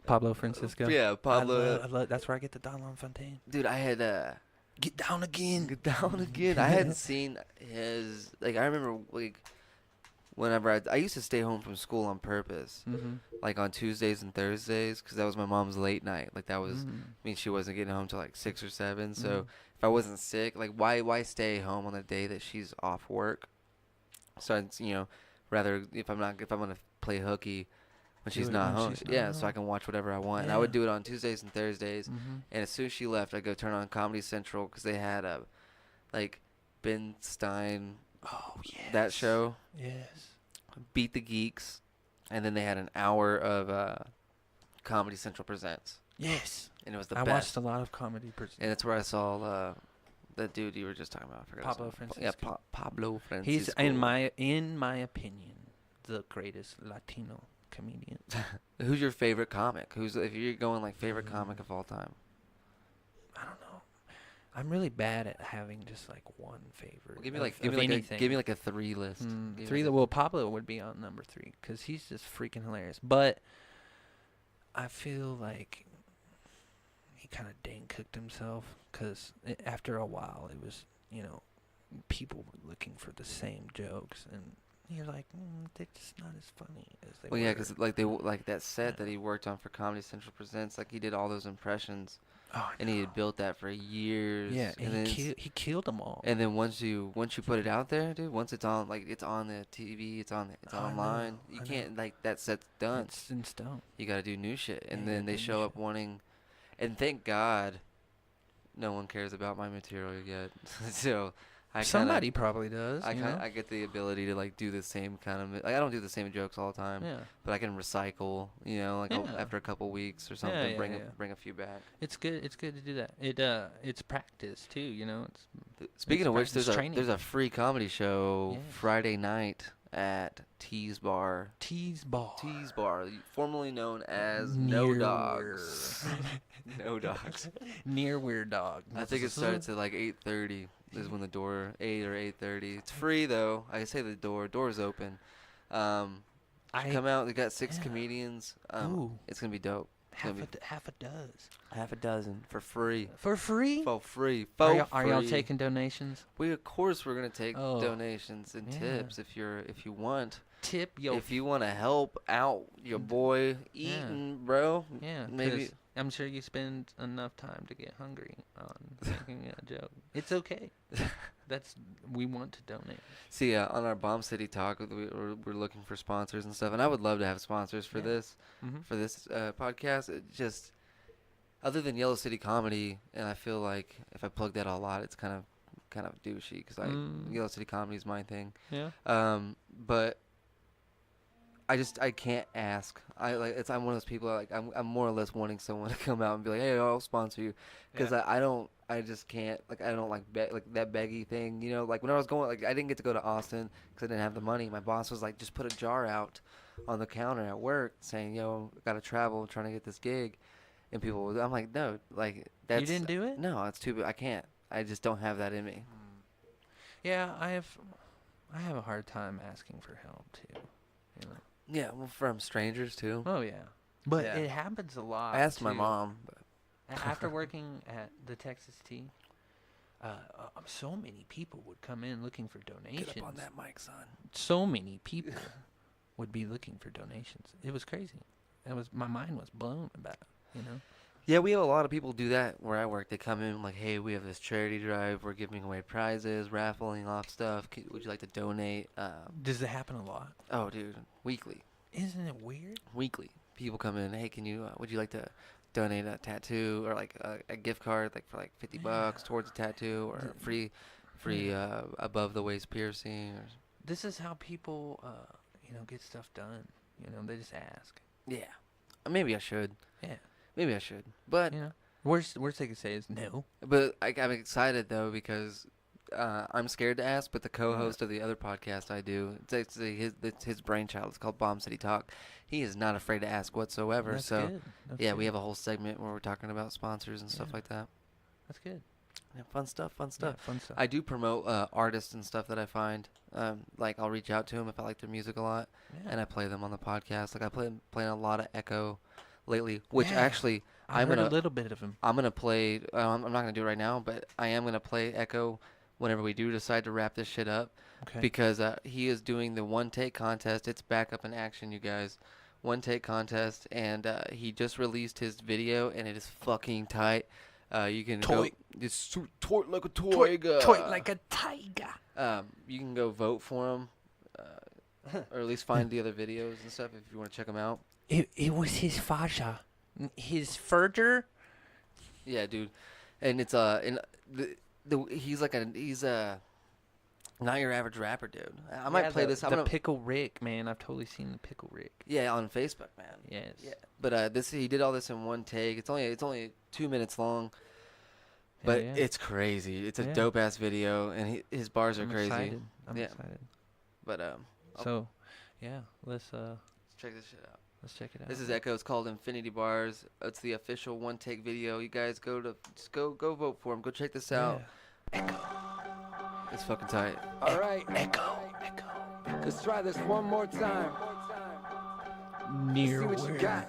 Pablo Francisco? Yeah, Pablo. That's where I get the Don LaFontaine. Dude, I had Get down again. Get down again. I hadn't seen his I remember whenever I used to stay home from school on purpose, like on Tuesdays and Thursdays, because that was my mom's late night. Like that was, I mean, she wasn't getting home till like 6 or 7. So if I wasn't sick, like why stay home on the day that she's off work? So I'd, rather if I'm gonna play hooky when she's Do it not when home. she's not Yeah, so I home. can watch whatever I want. And I would Yeah. do it on Tuesdays and Thursdays. Mhm. And as soon as she left, I'd go turn on Comedy Central because they had like Ben Stein, Oh yes. that show, Yes. Beat the Geeks, and then they had an hour of Comedy Central Presents, Yes. and it was the I best. watched a lot of comedy. And that's where I saw that dude you were just talking about. I forgot his Pablo name. Francisco. Yeah, Pablo Francisco. He's in my opinion the greatest Latino comedian. Who's your favorite comic? If you're going like favorite comic of all time? I don't know. I'm really bad at having just like one favorite. Well, give me of- like give of me like anything. give me like a 3 list. Give me Three. like a- Well, Pablo would be on number 3 because he's just freaking hilarious. But I feel like he kind of dang cooked himself because after a while it was, people were looking for the same jokes and you're like, they're just not as funny as they Well, were. yeah, because like that set Yeah. that he worked on for Comedy Central Presents, like he did all those impressions, Oh, and he had built that for years. yeah, and and then he killed them all. and then once you put it out there, dude, once it's on it's on the TV, it's I online. know, You I know. can't like that set's done. It's in stone. You got to do new shit, and Yeah, you then gotta they do new show up shit. wanting, and thank God, no one cares about my material yet. So I Somebody probably does. I get the ability to like do the same kind of like I don't do the same jokes all the time, Yeah. but I can recycle. Yeah. After a couple weeks or something, yeah, yeah. bring a few back. It's good. It's good to do that. It's practice too. It's Speaking of which, practice training. there's a free comedy show Yes. Friday night at Tees Bar. Tease ball. Tees Bar, formerly known as No Dogs. No Dogs. Near Weird Dog. I think it starts at like 8:30. Is when the door 8 or 8:30. It's free though. I say the door's open. Come out. They got 6 yeah. comedians. Ooh. It's gonna be dope. It's gonna be half a dozen half a dozen for free. for free. For free. Are y'all free. taking donations? Of course we're gonna take Oh. donations and Yeah. tips if you want. Tip yo. If you want to help out your boy Yeah. eating, bro. Yeah, maybe. 'cause I'm sure you spend enough time to get hungry on making a joke. It's okay. We want to donate. See, on our Bomb City talk, we're looking for sponsors and stuff, and I would love to have sponsors for Yeah. this Mhm. podcast. It just other than Yellow City Comedy, and I feel like if I plug that a lot, it's kind of douchey because Yellow City Comedy is my thing. Yeah. But I can't ask. I'm one of those people I'm more or less wanting someone to come out and be like, hey, I'll sponsor you, because I just can't, like, I don't like that beggy thing, like when I was going, like I didn't get to go to Austin because I didn't have the money. My boss was like, just put a jar out on the counter at work saying, yo, gotta travel, trying to get this gig, and I'm like, no, like that's You didn't do it? No, it's too. I can't. I just don't have that in me. Yeah, I have a hard time asking for help too. Yeah, well, from strangers too. Oh yeah. But Yeah. it happens a lot. I asked my too. mom. But After working at the Texas Tea, so many people would come in looking for donations. get up on that mic, son. So many people would be looking for donations. It was crazy. My mind was blown about it. Yeah, we have a lot of people do that where I work. They come in like, hey, we have this charity drive. We're giving away prizes, raffling off stuff. Would you like to donate? Does it happen a lot? Oh, dude, weekly. Isn't it weird? Weekly. People come in, hey, would you like to donate a tattoo or like a gift card like for like $50 towards a tattoo or free above the waist piercing or This is how people, get stuff done. They just ask. yeah. Maybe I should. Yeah. Maybe I should. But Worst they could say is no. But I'm excited though because I'm scared to ask. But the co-host of the other podcast I do, it's actually his brainchild. It's called Bomb City Talk. He is not afraid to ask whatsoever. That's so good. That's yeah, good. we have a whole segment where we're talking about sponsors and stuff Yeah. like that. That's good. Yeah, fun stuff. Yeah, fun stuff. I do promote artists and stuff that I find. Like I'll reach out to them if I like their music a lot, Yeah. and I play them on the podcast. Like I playing a lot of Echo lately, which Yeah. actually I heard a little bit of him. I'm gonna play. I'm not gonna do it right now, but I am gonna play Echo whenever we do decide to wrap this shit up, Okay. because he is doing the one take contest. It's back up in action, you guys. One take contest, and he just released his video, and it is fucking tight. You can Toy. go. It's toy like a toy. Toy like a tiger. You can go vote for him, or at least find the other videos and stuff if you want to check them out. It was his faja. His furger. Yeah, dude. And it's and he's not your average rapper, dude. I might play this. I'm The gonna Pickle Rick, man. I've totally seen the Pickle Rick. yeah on Facebook, man. Yes. Yeah, but he did all this in one take. It's only 2 minutes long, but yeah. it's crazy. It's a Yeah. dope ass video, and his bars are I'm crazy. excited. I'm Yeah. excited. But So, yeah, let's check this shit out. check it out. This is Echo. It's called Infinity Bars. It's the official one take video. You guys go vote for him. Go check this out. It's fucking tight. All right, Echo. Let's try this one more time. See what you got.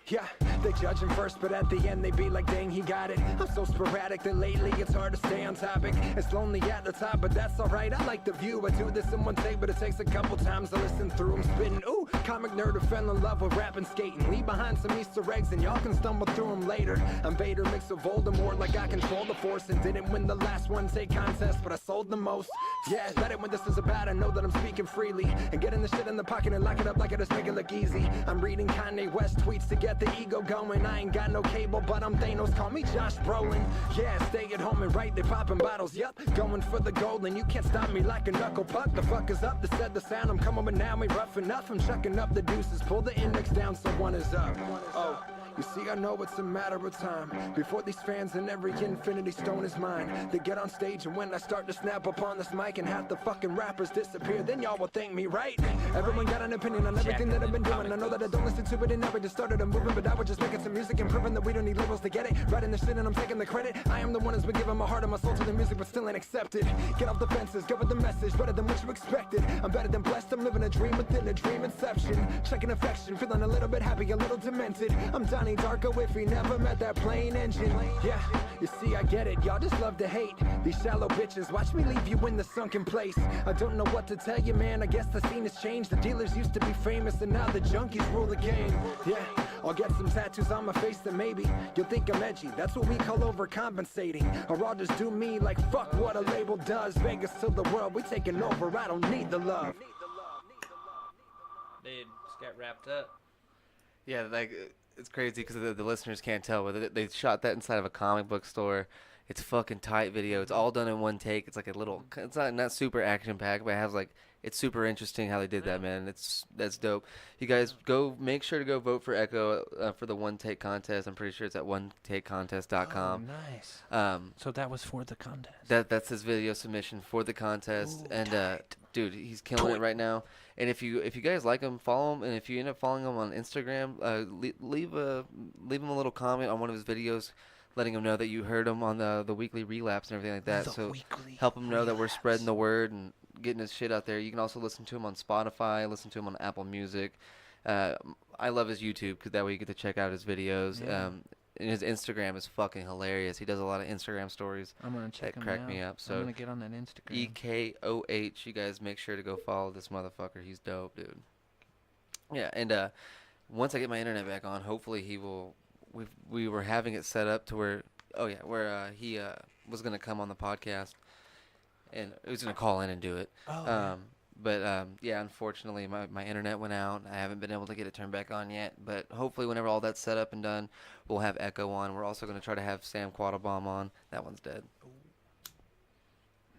Yeah, they judge him first, but at the end they be like, dang, he got it. I'm so sporadic that lately it's hard to stay on topic. It's lonely at the top, but that's alright. I like the view. I do this in one take, but it takes a couple times to listen through. I'm spitting, ooh, comic nerd who fell in love with rap and skating. Leave behind some Easter eggs and y'all can stumble through them later. I'm Vader mixed with Voldemort, like I control the force. And didn't win the last one take contest, but I sold the most. Yeah, that ain't what this is about. I know that I'm speaking freely. And getting the shit in the pocket and lock it up like I just make it look easy. I'm reading Kanye West tweets to get the ego going. I ain't got no cable, but I'm Thanos. Call me Josh Brolin. Yeah, stay at home and right, they popping bottles. Yup, going for the gold, and you can't stop me like a knuckle puck. The fuck is up? They said the sound. I'm coming, but now ain't rough enough. I'm chucking up the deuces. Pull the index down, so one is up. Oh. You see, I know it's a matter of time before these fans and every infinity stone is mine. They get on stage, and when I start to snap upon this mic and half the fucking rappers disappear, then y'all will thank me, right? Everyone got an opinion on everything that I've been doing. I know that I don't listen to it, and never just started a movement, but I was just making some music and proving that we don't need labels to get it. Writing the shit and I'm taking the credit. I am the one who's been giving my heart and my soul to the music, but still ain't accepted. Get off the fences, go with the message, better than what you expected. I'm better than blessed, I'm living a dream within a dream inception. Checking affection, feeling a little bit happy, a little demented. I'm Donnie Darko if he never met that plane engine. Yeah, you see, I get it, y'all just love to hate. These shallow bitches, watch me leave you in the sunken place. I don't know what to tell you, man, I guess the scene has changed. The dealers used to be famous and now the junkies rule the game. Yeah, I'll get some tattoos on my face then maybe you'll think I'm edgy. That's what we call overcompensating. Or I'll just do me like fuck what a label does. Vegas to the world, we taking over, I don't need the love. Dude, just got wrapped up. Yeah, like it's crazy because the listeners can't tell, but they shot that inside of a comic book store. It's a fucking tight video. It's all done in one take. It's like a little. It's not super action packed, but it has like it's super interesting how they did that, man. That's dope. You guys make sure to go vote for Echo for the one take contest. I'm pretty sure it's at onetakecontest.com. Oh, nice. So that was for the contest. That's his video submission for the contest, Ooh, and tight. dude, he's killing it right now. And if you guys like him, follow him. And if you end up following him on Instagram, leave him a little comment on one of his videos, letting him know that you heard him on the weekly Relapse and everything like that. So help him know that we're spreading the word and getting his shit out there. You can also listen to him on Spotify, listen to him on Apple Music. I love his YouTube because that way you get to check out his videos. Yeah. And his Instagram is fucking hilarious. He does a lot of Instagram stories. I'm gonna check that him crack out. me up. So I'm gonna get on that Instagram. EKOH. You guys make sure to go follow this motherfucker. He's dope, dude. Yeah, and once I get my internet back on, hopefully he will. We were having it set up to where he was gonna come on the podcast, and he was gonna call in and do it. Oh, But unfortunately, my internet went out. I haven't been able to get it turned back on yet. But hopefully, whenever all that's set up and done, we'll have Echo on. We're also going to try to have Sam Quattlebaum on. That one's dead.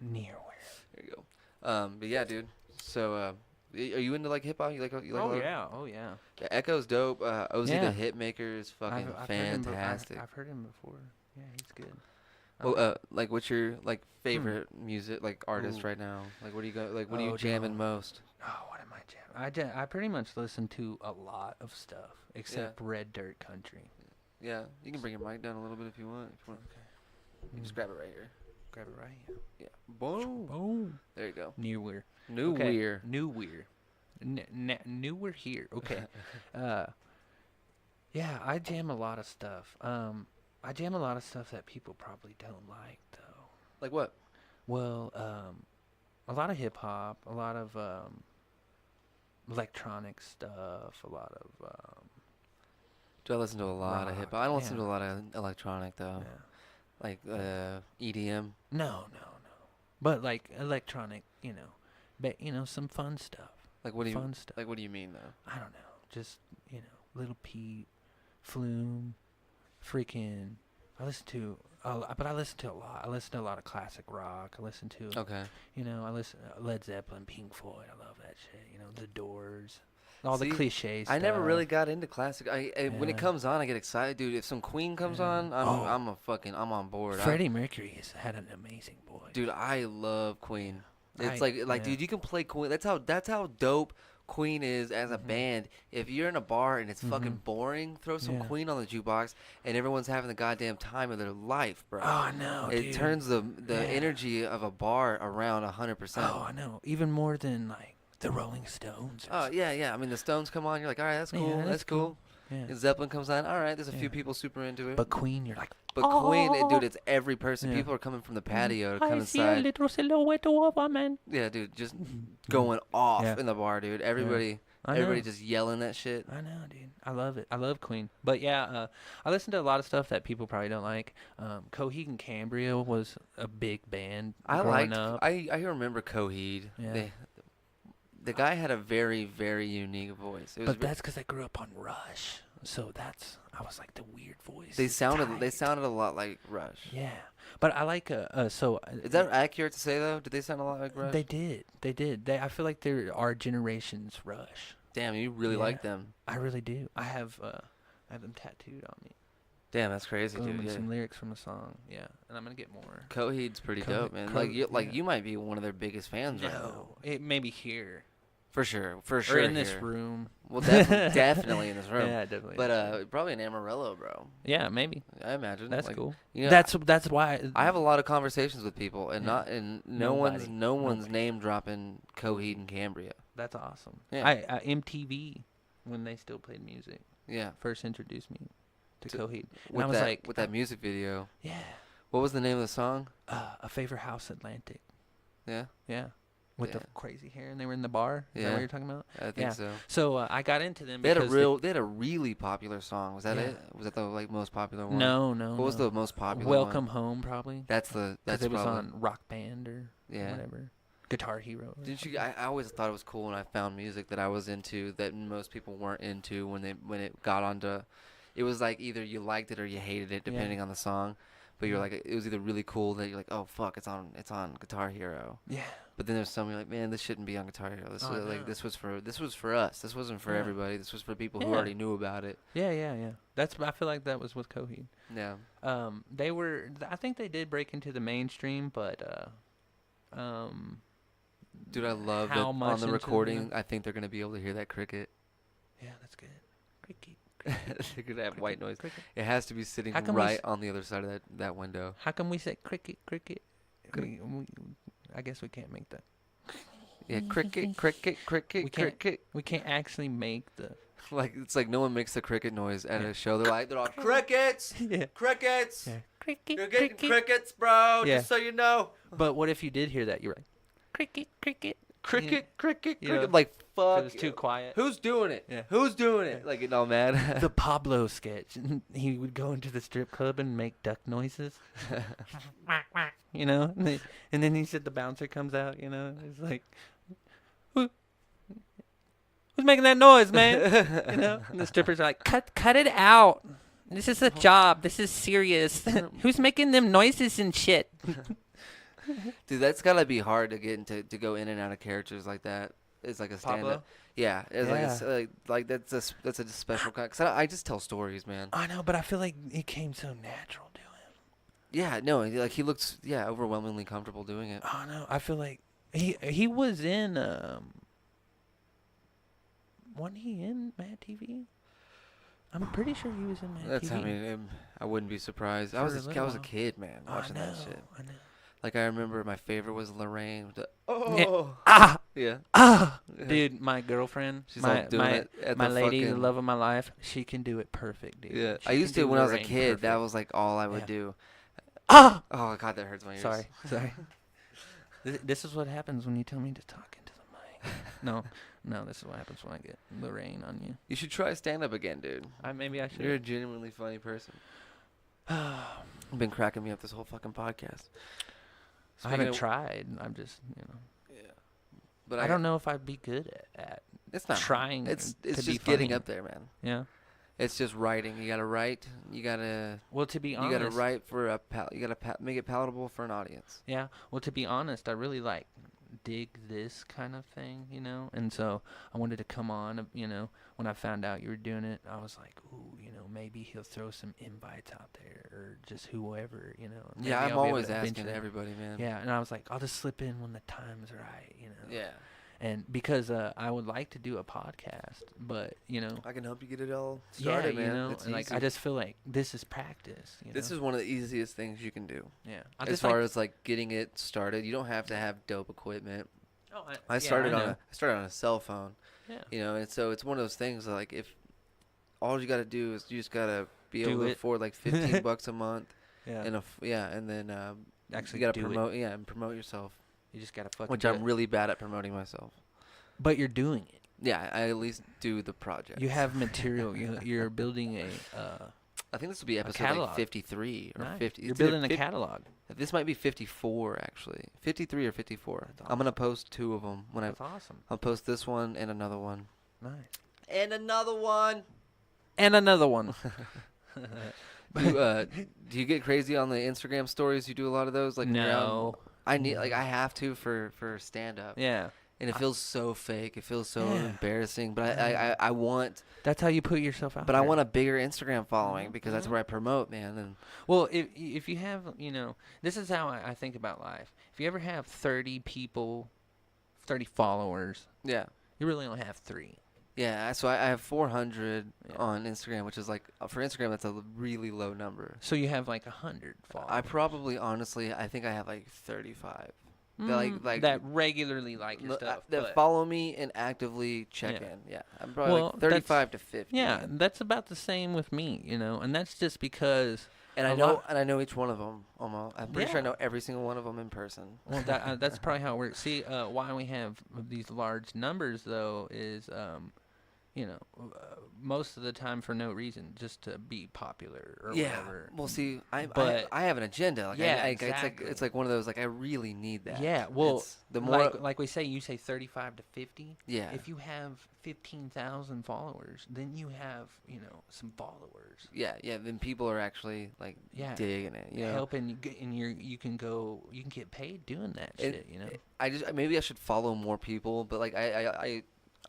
Near There you go. But yeah, dude. So, are you into like hip hop? You like? Oh yeah. Yeah, Echo's dope. Ozzy Yeah. the Hitmaker is fucking I've fantastic. I've heard him before. Yeah, he's good. Well, like, what's your favorite music artist Ooh. right now? Like, what do you go? Like, what are you Oh, jamming no. most? Oh, what am I jamming? I pretty much listen to a lot of stuff except Red Dirt Country. Yeah, you can bring your mic down a little bit if you want. You just grab it right here. Grab it right here. Yeah. Boom. Boom. There you go. Newer. Newer. Newer. Newer here. Okay. Yeah, I jam a lot of stuff. I jam a lot of stuff that people probably don't like, though. Like what? Well, a lot of hip hop, a lot of electronic stuff, a lot of Do I listen to a lot of hip hop? I don't listen yeah. to a lot of electronic though. yeah. Like EDM. No. But like electronic, but some fun stuff. Like what do you fun stuff. like? What do you mean though? I don't know. Just, Little Peep, Flume, freaking. I listen to a lot. I listen to a lot of classic rock. I listen to, Okay. I listen Led Zeppelin, Pink Floyd. I love that shit. The Doors. All See, the cliches. I never really got into classic. When it Yeah. comes on, I get excited, dude. If some Queen comes Yeah. on, I'm on board. Freddie Mercury has had an amazing voice. Dude, I love Queen. It's I- like yeah. dude, you can play Queen. That's how dope Queen is as a band. If you're in a bar and it's fucking boring, throw some Yeah. Queen on the jukebox, and everyone's having the goddamn time of their life, bro. Oh, I know, It dude. turns the Yeah. energy of a bar around 100%. Oh, I know. Even more than like the Rolling Stones. Oh yeah. I mean, the Stones come on, you're like, all right, that's Yeah, cool, that's that's cool. Yeah. And Zeppelin comes on, all right. There's a few Yeah. people super into it. But Queen, you're like, But Queen, dude, it's every person. Yeah. People are coming from the patio to come I see a inside. little silhouette of a man. Yeah, dude, just going off Yeah. in the bar, dude. Everybody I Everybody know. just yelling that shit. I know, dude. I love it. I love Queen. But yeah, I listen to a lot of stuff that people probably don't like. Coheed and Cambria was a big band growing up. I remember Coheed. Yeah. The guy had a very, very unique voice. It was But that's because I grew up on Rush. So I was like the weird voice. they is sounded tight. a lot like Rush. Yeah. But I like, Is that accurate to say though? Did they sound a lot like Rush? They did. I feel like they're our generation's Rush. Damn, you really Yeah. like them. I really do. I have them tattooed on me. Damn, that's crazy, Boom, dude. and Yeah. some lyrics from a song. Yeah, and I'm gonna get more. Coheed's pretty Co- dope, man. Co- yeah. You might be one of their biggest fans right now. No, it may be here For sure. or in this here. room. Well, definitely in this room. Yeah, definitely. But probably in Amarillo, bro. yeah, maybe I imagine. that's Like, cool. you know, That's why I have a lot of conversations with people, and Yeah. no one's Nobody. name dropping Coheed and Cambria. That's awesome. Yeah. I MTV when they still played music Yeah, first introduced me to Coheed, and with I was that like, with that music video. yeah, What was the name of the song? A Favor House Atlantic. Yeah, Yeah, with the Yeah. crazy hair, and they were in the bar. Is that Yeah. what you're talking about? I think Yeah. so. So I got into them. They had because they had a really popular song. Was that Yeah. it? Was that the most popular one? No. What was no. the most popular Welcome one? Home probably? That's Because it was probably. on Rock Band or Yeah. whatever. Guitar Hero. or Didn't you? something. I always thought it was cool when I found music that I was into that most people weren't into when it got onto. It was like either you liked it or you hated it depending on the song, but you're like it was either really cool that you're like, oh fuck, it's on Guitar Hero. Yeah. But then there's some you're like, man, this shouldn't be on Guitar Hero. This Oh, was I like know. this was for us. This wasn't for Yeah. everybody. This was for people who Yeah. already knew about it. Yeah. I feel like that was with Coheed. Yeah. They were. I think they did break into the mainstream, but Dude, I love that how on much the into recording. I think they're gonna be able to hear that cricket. Yeah, that's good. Cricket. They're gonna have white noise. Cricket. It has to be sitting How come we right s- on the other side of that window. How come we say cricket? I guess we can't make that. Yeah, cricket, cricket, cricket, We can't- cricket. We can't actually make the. Like it's like no one makes the cricket noise at a show. They're all crickets, Yeah. crickets. Yeah. Cricket. You're getting cricket. crickets, bro. Yeah. Just so you know. But what if you did hear that? You're like, cricket. Cricket, cricket, You cricket. know, Like If fuck. it was too quiet. Who's doing it? Yeah. Who's doing it? Like getting all mad. The Pablo sketch. He would go into the strip club and make duck noises. You know? And then he said the bouncer comes out, you know? It's like, who's making that noise, man? You know? And the strippers are like, cut it out. This is a job. This is serious. Who's making them noises and shit? Dude, that's gotta be hard to get into to go in and out of characters like that. It's like a stand Pablo? up. Yeah, it's Yeah. like that's a special kind. Cause I just tell stories, man. I know, but I feel like it came so natural to him. Yeah, no, like he looks overwhelmingly comfortable doing it. Oh no, I feel like he was in wasn't he in Mad TV? I'm pretty sure he was in Mad That's TV. I mean, I wouldn't be surprised. I For was a I little was a while. kid, man, watching that shit. I know. Like I remember my favorite was Lorraine. With the, Yeah. yeah. Dude, my girlfriend, She's my all doing it at my the lady, the fucking- love of my life, she can do it perfect, dude. Yeah, She I used can to do when I was a Lorraine kid. That perfect. was like all I would Yeah. do. Oh god, that hurts my ears. Sorry. This is what happens when you tell me to talk into the mic. No, this is what happens when I get Lorraine on you. You should try stand up again, dude. Maybe I should. You're a genuinely funny person. You've been cracking me up this whole fucking podcast. I haven't Speaking of- tried. I'm just, Yeah. But I don't know if I'd be good at It's not trying. It's to be just getting funny. up there, man. Yeah. It's just writing. You gotta write. You gotta Well, to be honest, you gotta write for you gotta make it palatable for an audience. Yeah. Well, to be honest, I really dig this kind of thing, you know. And so I wanted to come on, you know. When I found out you were doing it, I was like, ooh, you know, maybe he'll throw some invites out there, or just whoever, you know. Maybe Yeah, I'm I'll be able always to asking venture. everybody, man. Yeah, and I was like, I'll just slip in when the time's right, you know. Yeah. And because I would like to do a podcast, but you know, I can help you get it all started, yeah, man. you know, It's and like easy. I just feel like this is practice. You This know? is one of the easiest things you can do. Yeah. As far as like getting it started, you don't have to have dope equipment. oh, I started on a cell phone. Yeah. You know, and so it's one of those things like if all you got to do is you just got to be Do able to it. afford like $15 a month Yeah. and then Actually you got to do it. promote and promote yourself, You just gotta fucking. which do I'm it. really bad at promoting myself. But you're doing it. Yeah, I at least do the project. You have material. You're building a. I think this will be episode like catalog. 53 or Nice. 50. You're It's either building a catalog. This might be 54 actually. 53 or 54. That's I'm going to post two of them when That's awesome. I'll post this one and another one. Nice. And another one. And another one. Do you get crazy on the Instagram stories? You do a lot of those like when you're out? No. I need I have to for stand up. Yeah. And it feels so fake. It feels so Yeah. embarrassing. But I want That's how you put yourself out. but I there. want a bigger Instagram following Mhm, because that's mhm. where I promote, man. And Well, if you have, you know, this is how I think about life. If you ever have 30 people, 30 followers, yeah. you really only have 3. Yeah, so I have 400 Yeah. on Instagram, which is like for Instagram that's a really low number. So you have like 100 followers. I probably honestly I think I have like 35. That, like that regularly like your stuff. that but- follow me and actively check Yeah. in. Yeah, I'm probably Well, like 35 to 50. Yeah, man. that's about the same with me, you know, and that's just because. And I know each one of them almost. I'm pretty sure I Yeah. know every single one of them in person. Well, that's probably how it works. See, why we have these large numbers though is, you know, most of the time for no reason, just to be popular or Yeah. whatever. Well, see, But- I have an agenda. Like, Yeah, it's like one of those like I really need that. Yeah, well, It's the more like we say, you say 35 to 50. yeah. If you have 15,000 followers, then you have, you know, some followers. Yeah, then people are actually like Yeah. digging it. You know? Helping you get, and you can get paid doing that And shit, you know. maybe I should follow more people, but like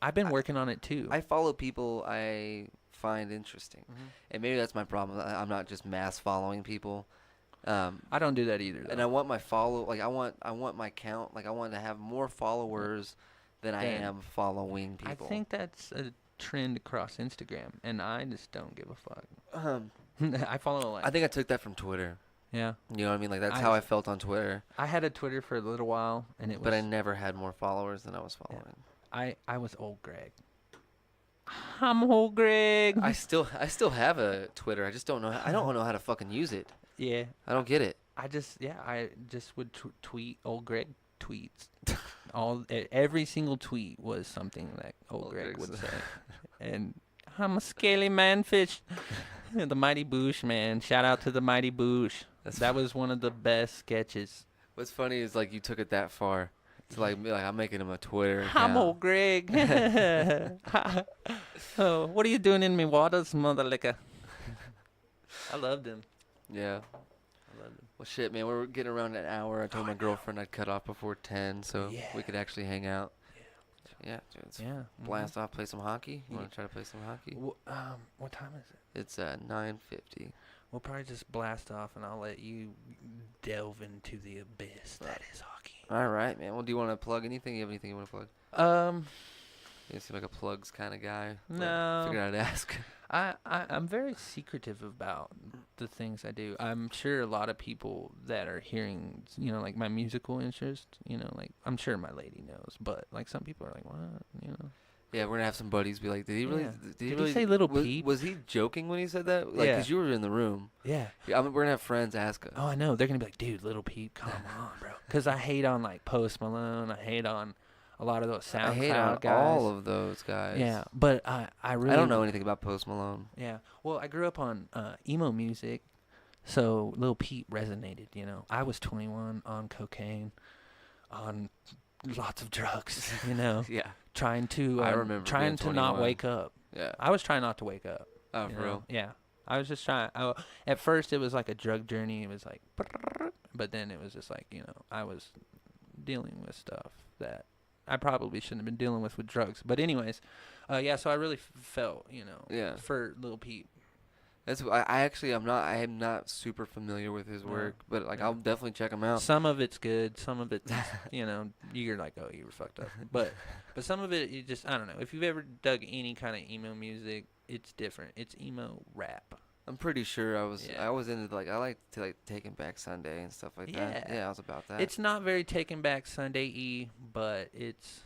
I've been working on it too. I follow people I find interesting, and maybe that's my problem. I'm not just mass following people. I don't do that either. Though. And I want my I want my count. Like I want to have more followers than I Then am following I people. think that's a trend across Instagram, and I just don't give a fuck. I follow like I think I took that from Twitter. yeah. You know what I mean? Like that's I how I just- felt on Twitter. I had a Twitter for a little while, and it was But I never had more followers than I was following. I was old Greg. I'm old Greg. I still have a Twitter. I just don't know. I don't know how to fucking use it. yeah. I don't get it. I just would tweet old Greg tweets. Every single tweet was something that old Greg Greg's- would say. And I'm a scaly manfish. The Mighty Boosh, man. Shout out to the Mighty Boosh. That was one of the best sketches. What's funny is like you took it that far. To like I'm making him a Twitter I'm account. old Greg. Oh, what are you doing in me waters, mother liquor? I loved him. Yeah. I loved him. Well, shit, man. We're getting around an hour. I told my girlfriend I'd cut off before 10, so Yeah. we could actually hang out. Yeah, dude. Let's Yeah. blast off. Play some hockey. You Yeah. want to try to play some hockey? What time is it? It's 9:50. We'll probably just blast off, and I'll let you delve into the abyss that is hockey. All right, man. Well, do you want to plug anything? You have anything you want to plug? You seem like a plugs kind of guy. but No. Figured I'd ask. I'm very secretive about the things I do. I'm sure a lot of people that are hearing, you know, like my musical interest, you know, like I'm sure my lady knows, but like some people are like, what, you know? Yeah, we're gonna have some buddies be like, did he really? Yeah. Did Did he really say Little was, Peep? Was he joking when he said that? Like, Yeah. cause you were in the room. Yeah. Yeah, we're gonna have friends ask us. Oh, I know. They're gonna be like, dude, Little Peep, come on, bro. Because I hate on like Post Malone. I hate on a lot of those SoundCloud I hate on guys. all of those guys. Yeah, but I really I don't know anything about Post Malone. Yeah. Well, I grew up on emo music, so Lil Peep resonated, you know. I was 21 on cocaine, on lots of drugs, you know, Yeah. trying to I remember trying being to not 21. wake up. Yeah. I was trying not to wake up. Oh, you for know? real? Yeah. I was just trying. At first, it was like a drug journey. It was like, but then it was just like, you know, I was dealing with stuff that I probably shouldn't have been dealing with drugs. But anyways, yeah. So I really felt, you know, Yeah. for Lil Peep. That's I am not super familiar with his work, but like No. I'll definitely check him out. Some of it's good. Some of it's, you know, you're like, oh, you were fucked up. But some of it, you just, I don't know. If you've ever dug any kind of emo music, it's different. It's emo rap. I'm pretty sure I was Yeah. into like I like to like Taking Back Sunday and stuff like that. Yeah. Yeah, I was about that. It's not very Taken Back Sunday-y, but it's,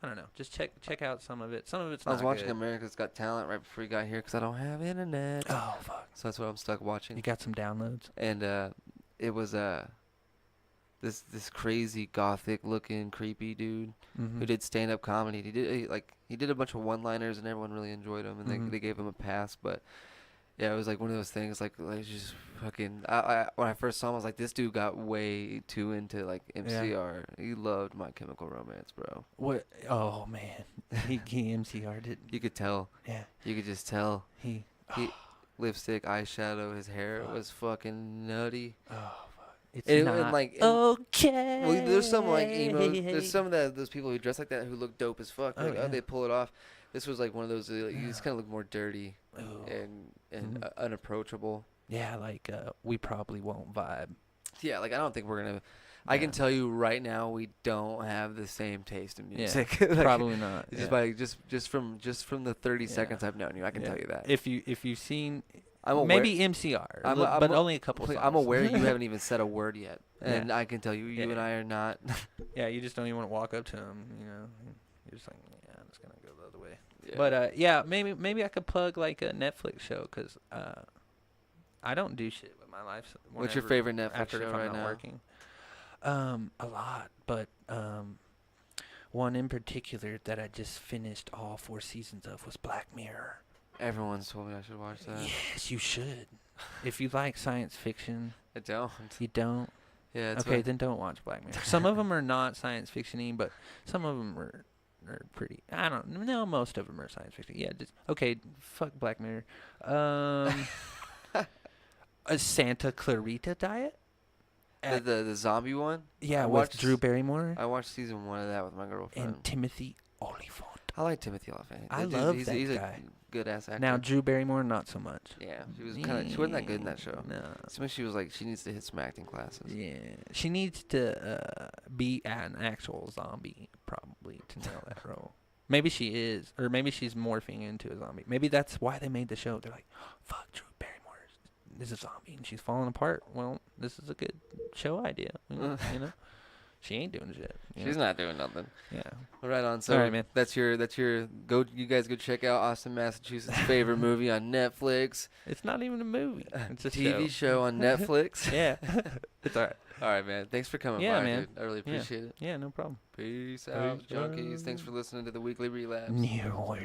I don't know. Just check out some of it. Some of it's I not was watching good. America's Got Talent right before you got here because I don't have internet. Oh, fuck. So that's what I'm stuck watching. You got some downloads? And it was this crazy gothic looking creepy dude Mm-hmm. who did stand up comedy. He did a bunch of one liners and everyone really enjoyed him and Mhm. they gave him a pass. But yeah, it was like one of those things like just fucking. When I first saw him, I was like, this dude got way too into like MCR. He loved My Chemical Romance, bro. What? Oh, man. he MCR'd it. You could tell. Yeah. You could just tell. He Lipstick, eyeshadow, his hair Fuck. was fucking nutty. Oh, fuck. It's And- not and, like, and- okay. Well, there's some like emo. There's some of those people who dress like that who look dope as fuck. Oh, Like, yeah. they pull it off. This was like one of those. Like, you just kind of look more dirty Oh. and Mhm. unapproachable. Yeah, like, we probably won't vibe. Yeah, like I don't think we're gonna. I can Yeah. tell you right now, we don't have the same taste in Yeah, music. Like, Probably not. Just yeah. by just from the 30 Yeah. seconds I've known you, I can Yeah. tell you that. If you've seen, I'm aware, maybe MCR, but only a couple songs. I'm aware you haven't even said a word yet, Yeah. and I can tell you, you Yeah. and I are not. Yeah, you just don't even want to walk up to him. You know, you're just like, yeah, I'm just gonna go the other way. Yeah. But yeah, maybe I could plug like a Netflix show because I don't do shit with my life. What's your whenever- favorite Netflix after show if I'm right not now? working? A lot, but one in particular that I just finished all 4 seasons of was Black Mirror. Everyone's told me I should watch that. Yes, you should. If you like science fiction, I don't. you don't. Yeah. It's Okay, then don't watch Black Mirror. Some of them are not science fiction-y, but some of them are pretty. I don't know. Most of them are science fiction. Yeah, just okay. Fuck Black Mirror. A Santa Clarita Diet. the zombie one. Yeah, I with watched- Drew Barrymore I watched season 1 of that with my girlfriend. and Timothy Olyphant. I like Timothy Olyphant. I That dude, love he's, that he's guy. a good ass actor. Now Drew Barrymore, not so much. Yeah, she wasn't that good in that show. No. Something she was like, she needs to hit some acting classes. Yeah, she needs to be an actual zombie probably to nail that role. Maybe she is, or maybe she's morphing into a zombie. Maybe that's why they made the show. They're like, fuck, Drew Barrymore is a zombie and she's falling apart. Well, this is a good show idea. You know? She ain't doing shit. you She's know? not doing nothing. Yeah. Right on. So All right, man. that's your go. You guys go check out Austin, Massachusetts' favorite movie on Netflix. It's not even a movie. It's a TV show on Netflix. Yeah. It's all right. All right, man. Thanks for coming Yeah, by, man. dude. I really Yeah. appreciate it. Yeah, no problem. Peace out, Peace junkies. Thanks out. for listening to the Weekly Relapse. Neewer.